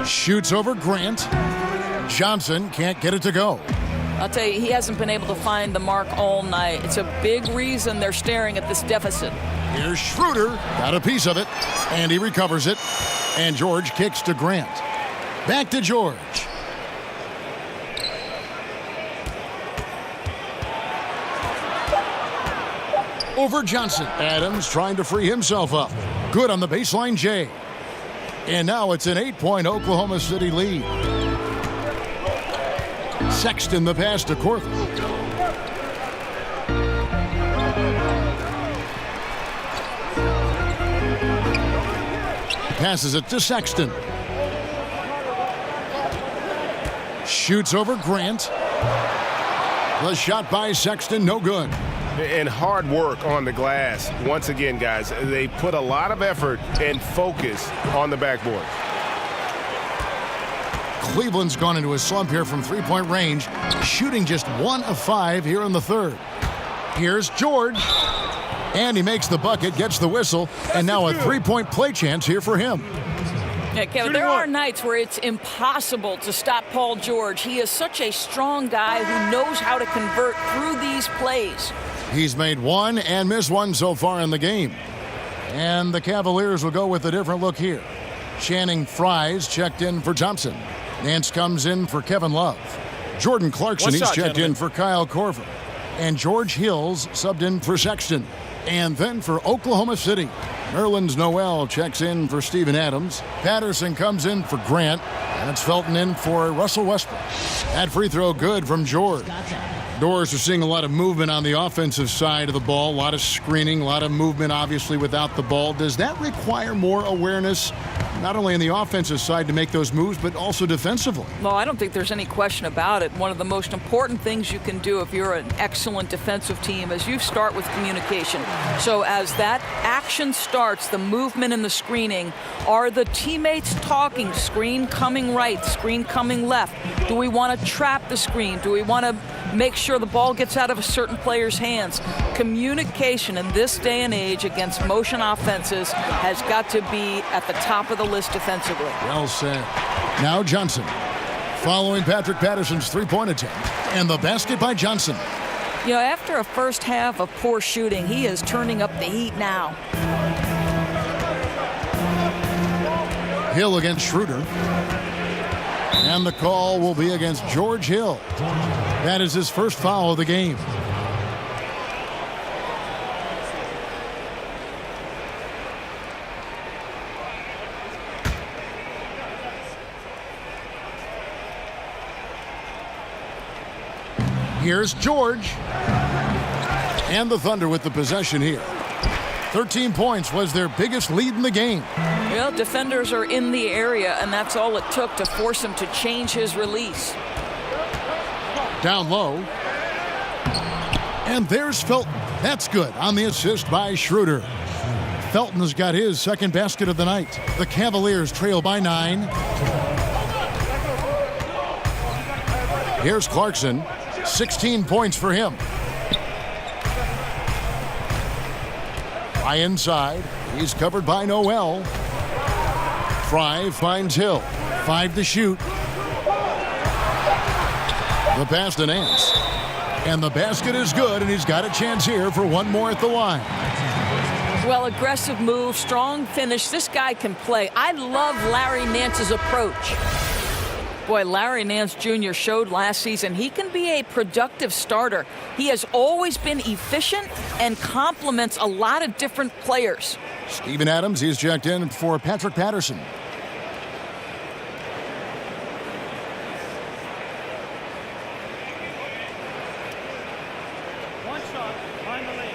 Shoots over Grant. Johnson can't get it to go. I'll tell you, he hasn't been able to find the mark all night. It's a big reason they're staring at this deficit. Here's Schroeder, got a piece of it, and he recovers it. And George kicks to Grant. Back to George. Over Johnson. Adams trying to free himself up. Good on the baseline, Jay. And now it's an 8-point Oklahoma City lead. Sexton the pass to Cortland. Passes it to Sexton. Shoots over Grant. The shot by Sexton, no good. And hard work on the glass. Once again, guys, they put a lot of effort and focus on the backboard. Cleveland's gone into a slump here from three-point range, shooting just 1 of 5 here in the third. Here's George. And he makes the bucket, gets the whistle, and now a three-point play chance here for him. Yeah, Kevin, there are nights where it's impossible to stop Paul George. He is such a strong guy who knows how to convert through these plays. He's made one and missed one so far in the game. And the Cavaliers will go with a different look here. Channing Frye's checked in for Thompson. Nance comes in for Kevin Love. Jordan Clarkson, he's checked in for Kyle Korver. And George Hills subbed in for Sexton. And then for Oklahoma City, Nerlens Noel checks in for Steven Adams. Patterson comes in for Grant. And it's Felton in for Russell Westbrook. That free throw good from George. Doors are seeing a lot of movement on the offensive side of the ball. A lot of screening, a lot of movement, obviously, without the ball. Does that require more awareness, not only on the offensive side to make those moves, but also defensively? Well, I don't think there's any question about it. One of the most important things you can do if you're an excellent defensive team is you start with communication. So as that action starts, the movement and the screening, are the teammates talking? Screen coming right, screen coming left. Do we want to trap the screen? Do we want to make sure the ball gets out of a certain player's hands? Communication in this day and age against motion offenses has got to be at the top of the list defensively. Well said. Now Johnson, following Patrick Patterson's three-point attempt, and the basket by Johnson. You know, after a first half of poor shooting, he is turning up the heat now. Hill against Schroeder. And the call will be against George Hill. That is his first foul of the game. Here's George. And the Thunder with the possession here. 13 points was their biggest lead in the game. Well, defenders are in the area, and that's all it took to force him to change his release. Down low. And there's Felton. That's good on the assist by Schroeder. Felton has got his second basket of the night. The Cavaliers trail by 9. Here's Clarkson. 16 points for him. High inside. He's covered by Noel. Frye finds Hill. 5 to shoot. The pass to Nance. And the basket is good, and he's got a chance here for one more at the line. Well, aggressive move, strong finish. This guy can play. I love Larry Nance's approach. Boy, Larry Nance Jr. showed last season he can be a productive starter. He has always been efficient and complements a lot of different players. Steven Adams, he's checked in for Patrick Patterson. One shot, behind the legs.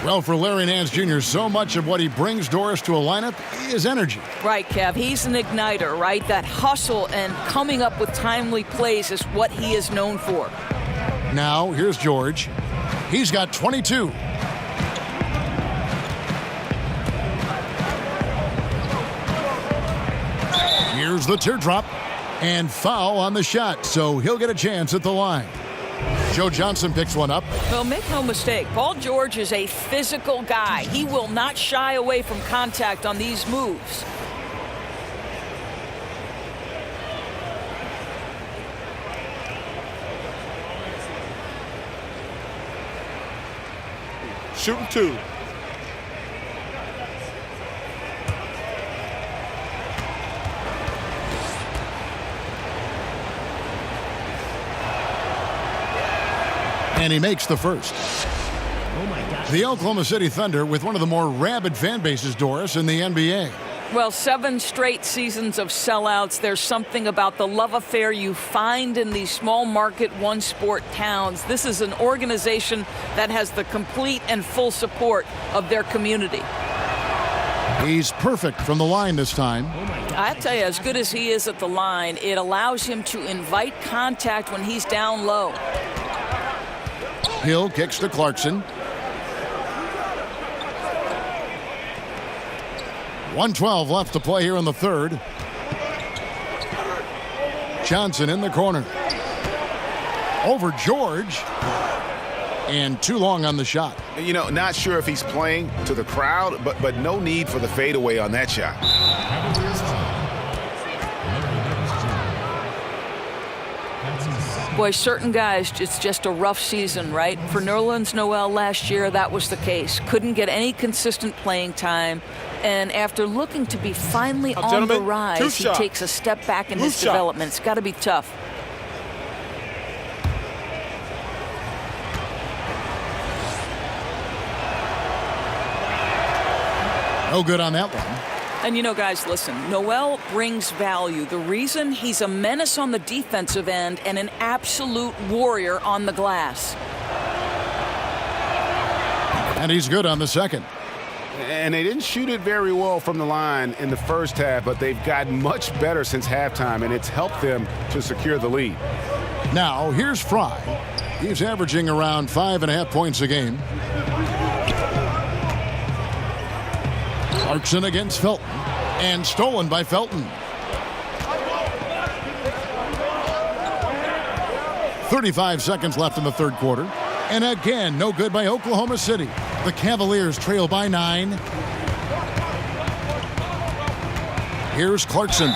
Well, for Larry Nance Jr., so much of what he brings Doris to a lineup is energy. Right, Kev. He's an igniter, right? That hustle and coming up with timely plays is what he is known for. Now, here's George. He's got 22. Here's the teardrop. And foul on the shot, so he'll get a chance at the line. Joe Johnson picks one up. Well, make no mistake, Paul George is a physical guy. He will not shy away from contact on these moves. Shooting 2. And he makes the first. The Oklahoma City Thunder with one of the more rabid fan bases, Doris, in the NBA. Well, 7 straight seasons of sellouts. There's something about the love affair you find in these small market one-sport towns. This is an organization that has the complete and full support of their community. He's perfect from the line this time. I tell you, as good as he is at the line, it allows him to invite contact when he's down low. Hill kicks to Clarkson. 1:12 left to play here in the third. Johnson in the corner. Over George. And too long on the shot. You know, not sure if he's playing to the crowd, but no need for the fadeaway on that shot. Boy, certain guys, it's just a rough season, right? For Nerlens Noel last year, that was the case. Couldn't get any consistent playing time. And after looking to be finally on the rise, he takes a step back in his development. It's got to be tough. No good on that one. And you know, guys, listen, Noel brings value. The reason he's a menace on the defensive end and an absolute warrior on the glass. And he's good on the second. And they didn't shoot it very well from the line in the first half, but they've gotten much better since halftime, and it's helped them to secure the lead. Now, here's Fry. He's averaging around 5.5 points a game. Clarkson against Felton, and stolen by Felton. 35 seconds left in the third quarter. And again, no good by Oklahoma City. The Cavaliers trail by 9. Here's Clarkson.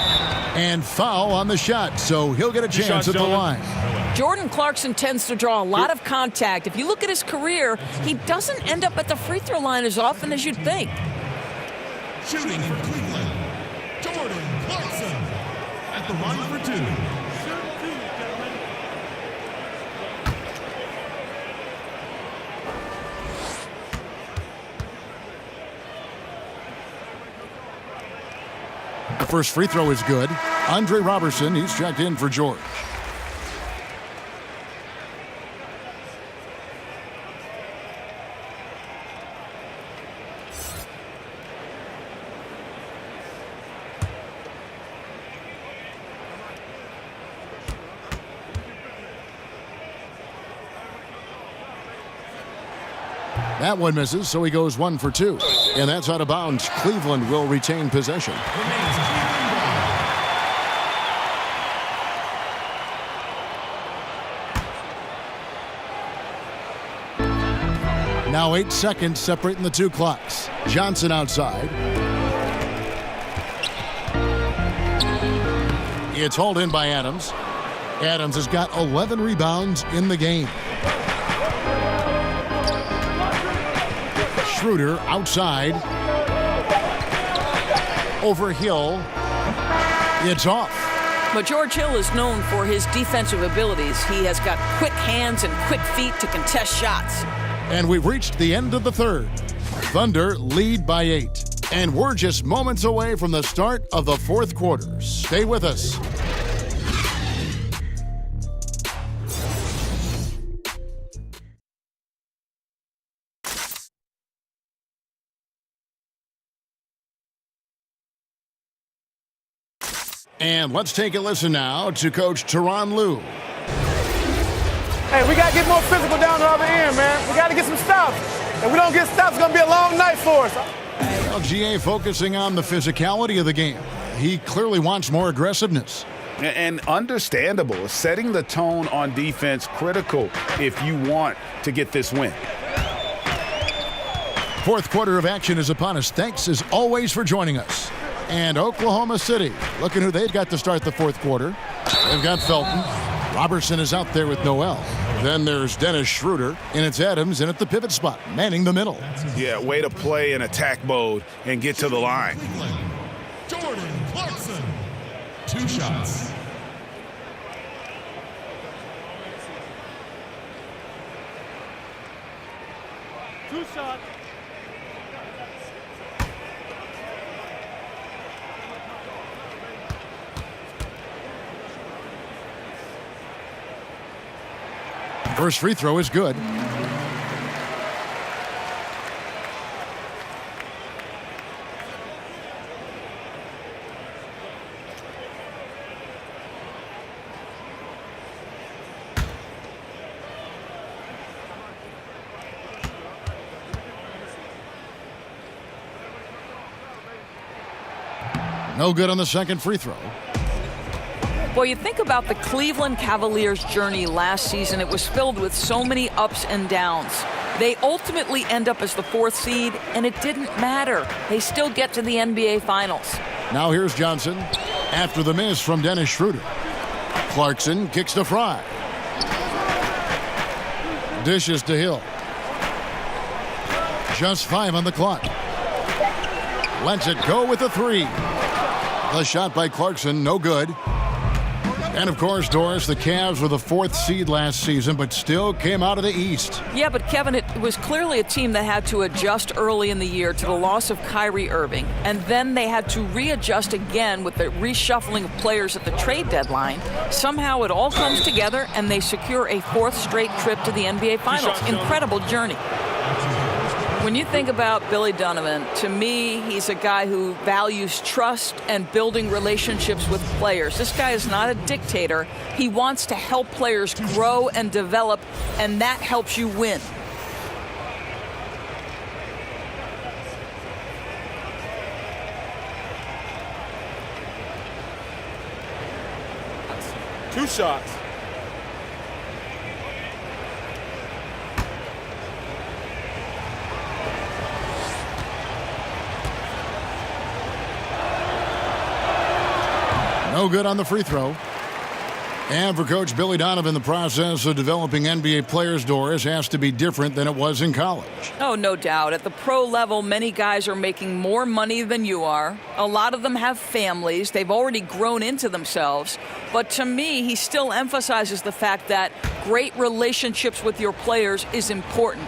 And foul on the shot, so he'll get a chance at the line. Jordan Clarkson tends to draw a lot of contact. If you look at his career, he doesn't end up at the free throw line as often as you'd think. Shooting for Cleveland, Jordan Clarkson at the line for 2. The first free throw is good. Andre Robertson, he's checked in for George. That one misses, so he goes 1 for 2. And that's out of bounds. Cleveland will retain possession. Now 8 seconds separating the two clocks. Johnson outside. It's hauled in by Adams. Adams has got 11 rebounds in the game. Schroeder outside. Over Hill. It's off. But George Hill is known for his defensive abilities. He has got quick hands and quick feet to contest shots. And we've reached the end of the third. Thunder lead by 8. And we're just moments away from the start of the fourth quarter. Stay with us. And let's take a listen now to Coach Tyronn Lue. Hey, we got to get more physical down the other end, man. We got to get some stops. If we don't get stops, it's going to be a long night for us. Well, GA focusing on the physicality of the game. He clearly wants more aggressiveness. And understandable. Setting the tone on defense critical if you want to get this win. Fourth quarter of action is upon us. Thanks as always for joining us. And Oklahoma City, looking who they've got to start the fourth quarter. They've got Felton. Robertson is out there with Noel. Then there's Dennis Schroeder, and it's Adams in at the pivot spot, manning the middle. Yeah, way to play in attack mode and get to the line. Jordan Clarkson. 2 shots. Two shots. First free throw is good. No good on the second free throw. Well, you think about the Cleveland Cavaliers' journey last season. It was filled with so many ups and downs. They ultimately end up as the 4th seed, and it didn't matter. They still get to the NBA Finals. Now here's Johnson after the miss from Dennis Schroeder. Clarkson kicks to Fry. Dishes to Hill. Just 5 on the clock. Lets it go with a 3. The shot by Clarkson, no good. And, of course, Doris, the Cavs were the 4th seed last season, but still came out of the East. Yeah, but, Kevin, it was clearly a team that had to adjust early in the year to the loss of Kyrie Irving. And then they had to readjust again with the reshuffling of players at the trade deadline. Somehow it all comes together, and they secure a 4th straight trip to the NBA Finals. Incredible journey. When you think about Billy Donovan, to me, he's a guy who values trust and building relationships with players. This guy is not a dictator. He wants to help players grow and develop, and that helps you win. Two shots. No good on the free throw. And for Coach Billy Donovan, the process of developing NBA players, Doris, has to be different than it was in college. Oh, no doubt. At the pro level, many guys are making more money than you are. A lot of them have families. They've already grown into themselves. But to me, he still emphasizes the fact that great relationships with your players is important.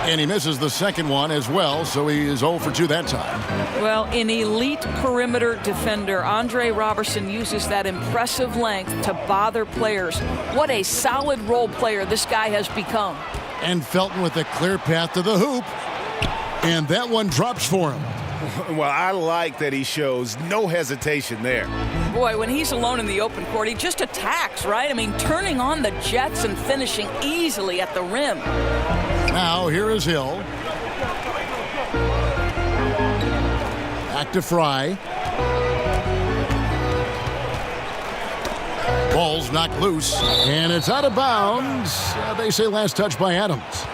And he misses the second one as well, so he is 0 for 2 that time. Well, an elite perimeter defender, Andre Robertson uses that impressive length to bother players. What a solid role player this guy has become. And Felton with a clear path to the hoop. And that one drops for him. Well, I like that he shows no hesitation there. Boy, when he's alone in the open court, he just attacks, right? I mean, turning on the jets and finishing easily at the rim. Now, here is Hill. Back to Fry. Ball's knocked loose, and it's out of bounds. They say last touch by Adams.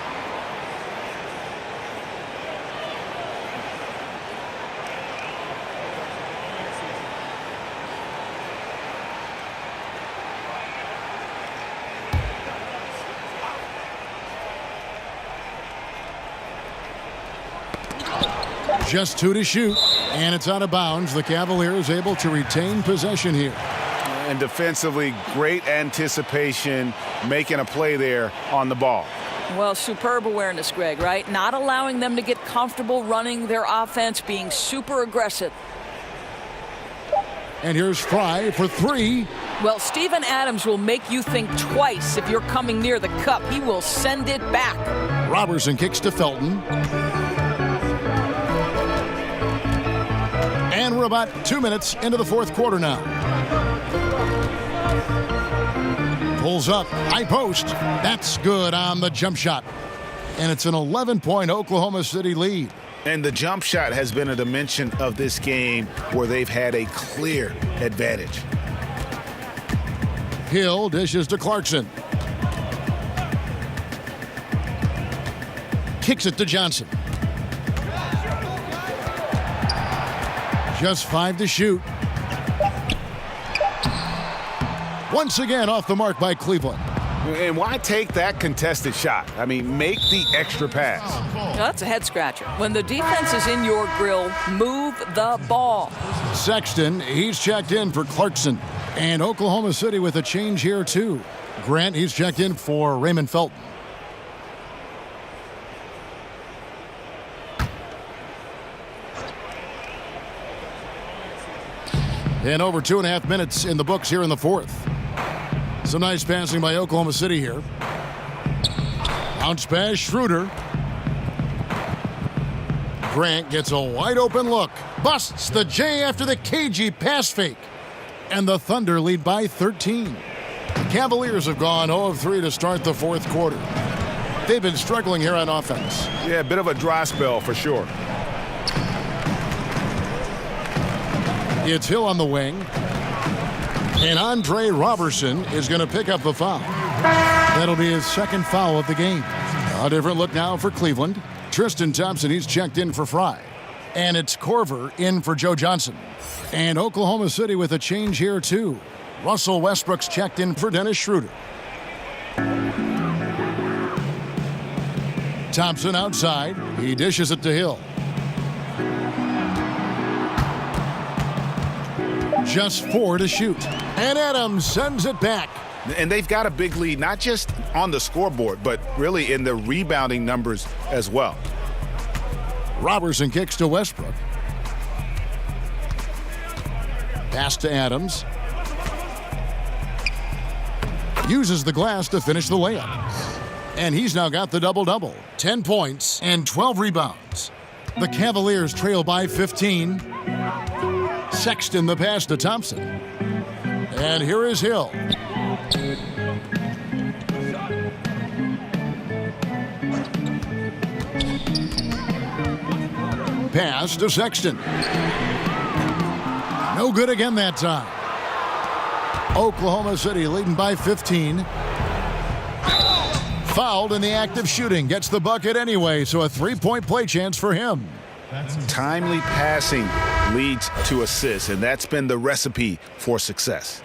Just 2 to shoot, and it's out of bounds. The Cavaliers able to retain possession here. And defensively, great anticipation, making a play there on the ball. Well, superb awareness, Greg, right? Not allowing them to get comfortable running their offense, being super aggressive. And here's Fry for 3. Well, Steven Adams will make you think twice if you're coming near the cup. He will send it back. Robertson kicks to Felton. And we're about 2 minutes into the fourth quarter now. Pulls up, high post. That's good on the jump shot. And it's an 11-point Oklahoma City lead. And the jump shot has been a dimension of this game where they've had a clear advantage. Hill dishes to Clarkson. Kicks it to Johnson. Just 5 to shoot. Once again off the mark by Cleveland. And why take that contested shot? I mean, make the extra pass. That's a head scratcher. When the defense is in your grill, move the ball. Sexton, he's checked in for Clarkson. And Oklahoma City with a change here, too. Grant, he's checked in for Raymond Felton. And over 2.5 minutes in the books here in the fourth. Some nice passing by Oklahoma City here. Bounce pass, Schroeder. Grant gets a wide open look. Busts the J after the cagey pass fake. And the Thunder lead by 13. The Cavaliers have gone 0 of 3 to start the fourth quarter. They've been struggling here on offense. Yeah, a bit of a dry spell for sure. It's Hill on the wing. And Andre Robertson is going to pick up the foul. That'll be his second foul of the game. A different look now for Cleveland. Tristan Thompson, he's checked in for Fry. And it's Corver in for Joe Johnson. And Oklahoma City with a change here, too. Russell Westbrook's checked in for Dennis Schroeder. Thompson outside. He dishes it to Hill. Just 4 to shoot. And Adams sends it back. And they've got a big lead, not just on the scoreboard, but really in the rebounding numbers as well. Robertson kicks to Westbrook. Pass to Adams. Uses the glass to finish the layup. And he's now got the double-double. 10 points and 12 rebounds. The Cavaliers trail by 15. Sexton the pass to Thompson. And here is Hill. Pass to Sexton. No good again that time. Oklahoma City leading by 15. Fouled in the act of shooting. Gets the bucket anyway, so a 3-point play chance for him. Timely passing leads to assists, and that's been the recipe for success.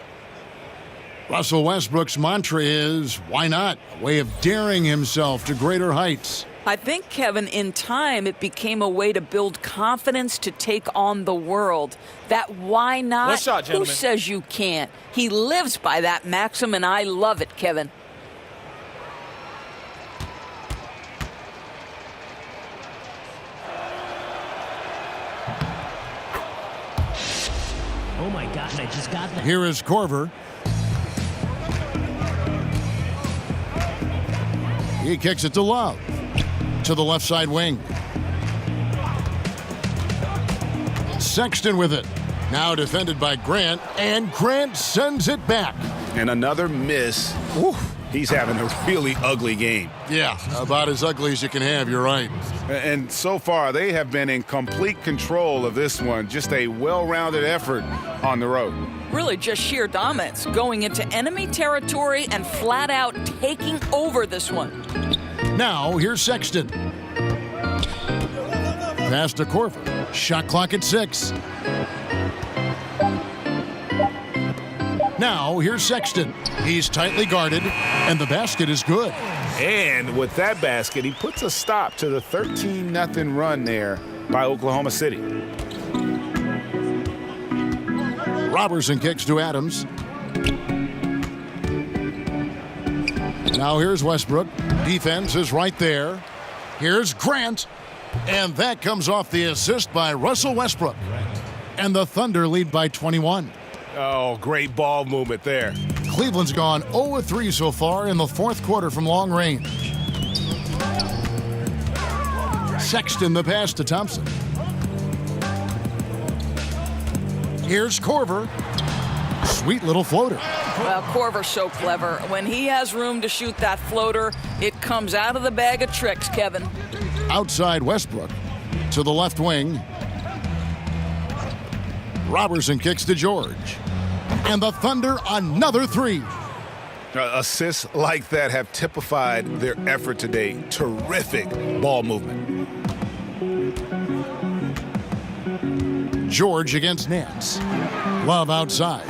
Russell Westbrook's mantra is, why not? A way of daring himself to greater heights. I think, Kevin, in time, it became a way to build confidence to take on the world. That why not? Nice shot, Who gentlemen. says you can't? He lives by that maxim, and I love it, Kevin. Oh my God, I just got that. Here is Corver. He kicks it to Love. To the left side wing. Sexton with it. Now defended by Grant, and Grant sends it back. And another miss. Oof. He's having a really ugly game. Yeah, about as ugly as you can have, you're right. And so far, they have been in complete control of this one. Just a well-rounded effort on the road. Really just sheer dominance, going into enemy territory and flat out taking over this one. Now, here's Sexton. Pass to Corver. Shot clock at 6. Now, here's Sexton. He's tightly guarded, and the basket is good. And with that basket, he puts a stop to the 13-0 run there by Oklahoma City. Robertson kicks to Adams. Now here's Westbrook. Defense is right there. Here's Grant. And that comes off the assist by Russell Westbrook. And the Thunder lead by 21. Oh, great ball movement there. Cleveland's gone 0-3 so far in the fourth quarter from long range. Sexton the pass to Thompson. Here's Corver. Sweet little floater. Well, Corver's so clever. When he has room to shoot that floater, it comes out of the bag of tricks, Kevin. Outside Westbrook. to the left wing. Robertson kicks to George. And the Thunder another three. Assists like that have typified their effort today. Terrific ball movement. George against Nance. Love outside.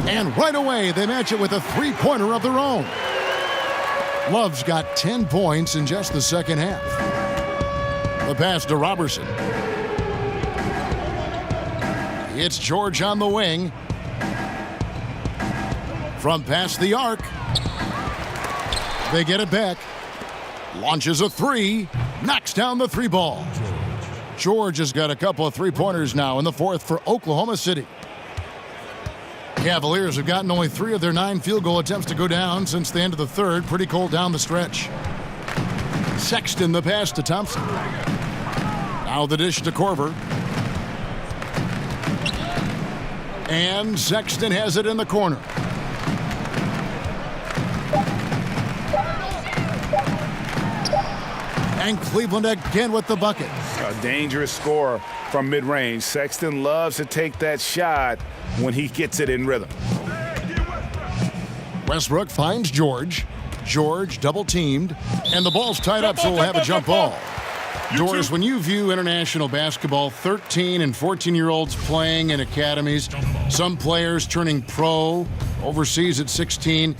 And right away, they match it with a three-pointer of their own. Love's got 10 points in just the second half. The pass to Robertson. It's George on the wing. From past the arc. They get it back. Launches a three. Knocks down the three ball. George has got a couple of three-pointers now in the fourth for Oklahoma City. Cavaliers have gotten only 3 of their 9 field goal attempts to go down since the end of the third. Pretty cold down the stretch. Sexton the pass to Thompson. Now the dish to Korver. And Sexton has it in the corner. And Cleveland again with the bucket. A dangerous scorer from mid-range. Sexton loves to take that shot when he gets it in rhythm. Westbrook finds George. George double-teamed. And the ball's tied up, so we'll have a jump ball. Doris, when you view international basketball, 13 and 14-year-olds playing in academies, some players turning pro overseas at 16,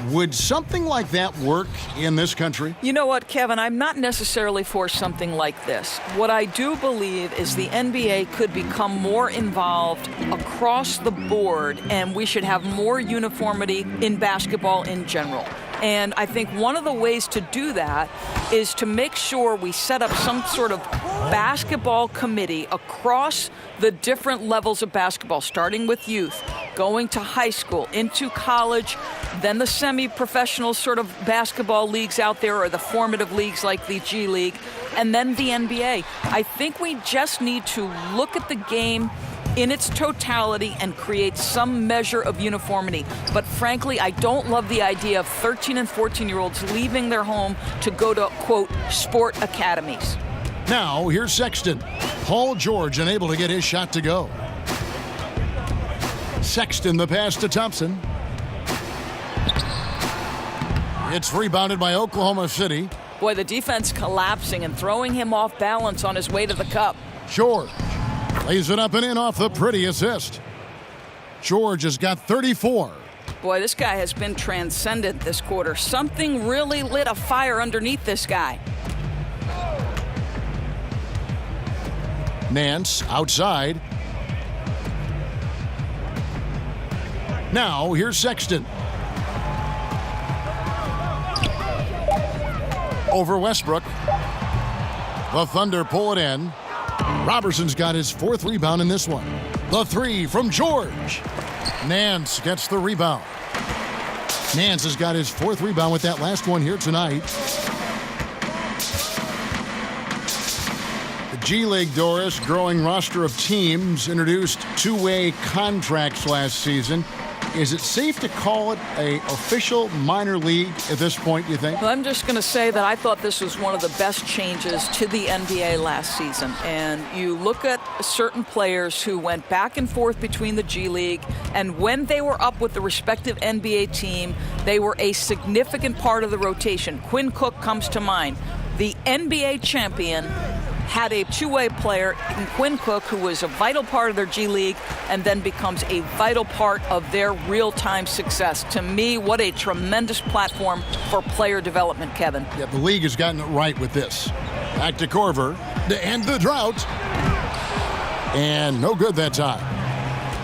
would something like that work in this country? You know what, Kevin? I'm not necessarily for something like this. What I do believe is the NBA could become more involved across the board, and we should have more uniformity in basketball in general. And I think one of the ways to do that is to make sure we set up some sort of basketball committee across the different levels of basketball, starting with youth, going to high school, into college, then the semi-professional sort of basketball leagues out there, or the formative leagues like the G League, and then the NBA. I think we just need to look at the game in its totality and create some measure of uniformity. But frankly, I don't love the idea of 13 and 14-year-olds leaving their home to go to, quote, sport academies. Now, here's Sexton. Paul George unable to get his shot to go. Sexton the pass to Thompson. It's rebounded by Oklahoma City. Boy, the defense collapsing and throwing him off balance on his way to the cup. George lays it up and in off the pretty assist. George has got 34. Boy, this guy has been transcendent this quarter. Something really lit a fire underneath this guy. Nance outside. Now here's Sexton. Over Westbrook. The Thunder pull it in. Robertson's got his 4th rebound in this one. The three from George. Nance gets the rebound. Nance has got his 4th rebound with that last one here tonight. The G League, Doris, growing roster of teams, introduced 2-way contracts last season. Is it safe to call it an official minor league at this point, you think? Well, I'm just going to say that I thought this was one of the best changes to the NBA last season. And you look at certain players who went back and forth between the G League, and when they were up with the respective NBA team, they were a significant part of the rotation. Quinn Cook comes to mind. The NBA champion had a 2-way player in Quinn Cook who was a vital part of their G League and then becomes a vital part of their real-time success. To me, what a tremendous platform for player development, Kevin. Yeah, the league has gotten it right with this. Back to Korver to end the drought. And no good that time.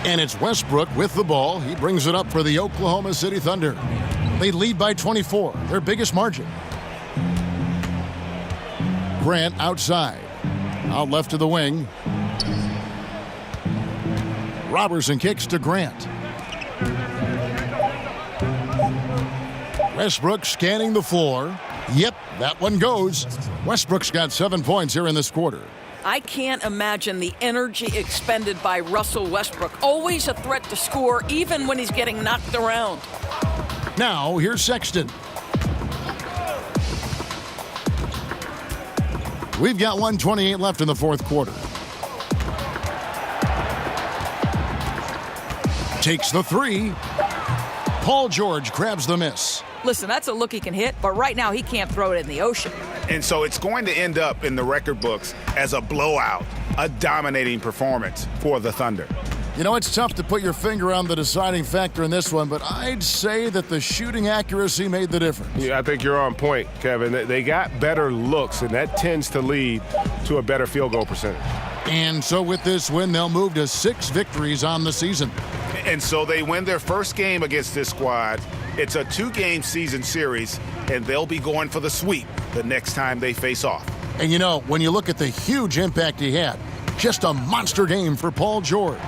And it's Westbrook with the ball. He brings it up for the Oklahoma City Thunder. They lead by 24, their biggest margin. Grant outside. Out left to the wing. Robertson kicks to Grant. Westbrook scanning the floor. Yep, that one goes. Westbrook's got 7 points here in this quarter. I can't imagine the energy expended by Russell Westbrook. Always a threat to score, even when he's getting knocked around. Now, here's Sexton. We've got 1:28 left in the fourth quarter. Takes the three. Paul George grabs the miss. Listen, that's a look he can hit, but right now he can't throw it in the ocean. And so it's going to end up in the record books as a blowout, a dominating performance for the Thunder. You know, it's tough to put your finger on the deciding factor in this one, but I'd say that the shooting accuracy made the difference. Yeah, I think you're on point, Kevin. They got better looks, and that tends to lead to a better field goal percentage. And so with this win, they'll move to 6 victories on the season. And so they win their first game against this squad. It's a 2-game season series, and they'll be going for the sweep the next time they face off. And you know, when you look at the huge impact he had, just a monster game for Paul George.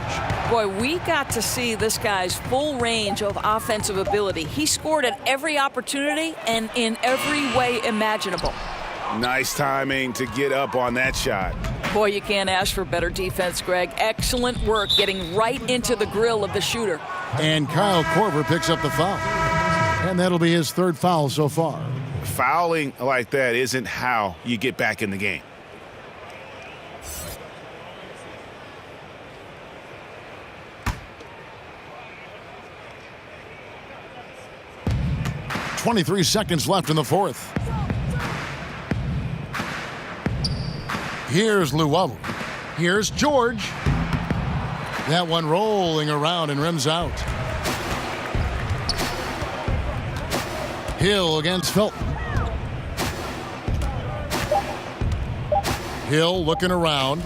Boy, we got to see this guy's full range of offensive ability. He scored at every opportunity and in every way imaginable. Nice timing to get up on that shot. Boy, you can't ask for better defense, Greg. Excellent work getting right into the grill of the shooter. And Kyle Korver picks up the foul. And that'll be his 3rd foul so far. Fouling like that isn't how you get back in the game. .23 seconds left in the fourth. Here's Luwawu. Here's George. That one rolling around and rims out. Hill against Felton. Hill looking around.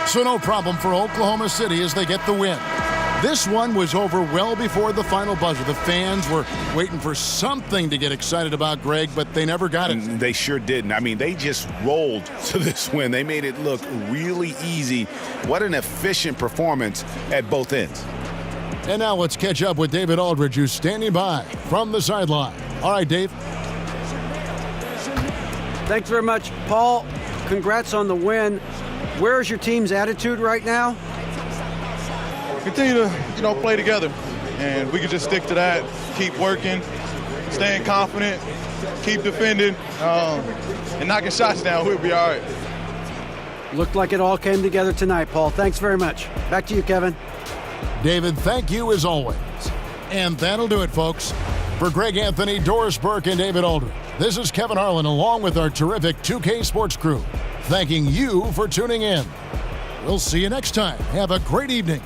So no problem for Oklahoma City as they get the win. This one was over well before the final buzzer. The fans were waiting for something to get excited about, Greg, but they never got it. They sure didn't. I mean, they just rolled to this win. They made it look really easy. What an efficient performance at both ends. And now let's catch up with David Aldridge, who's standing by from the sideline. All right, Dave. Thanks very much, Paul. Congrats on the win. Where's your team's attitude right now? Continue to, play together, and we can just stick to that, keep working, staying confident, keep defending, and knocking shots down. We'll be all right. Looked like it all came together tonight, Paul. Thanks very much. Back to you, Kevin. David, thank you as always. And that'll do it, folks. For Greg Anthony, Doris Burke, and David Aldridge, this is Kevin Harlan along with our terrific 2K Sports crew, thanking you for tuning in. We'll see you next time. Have a great evening.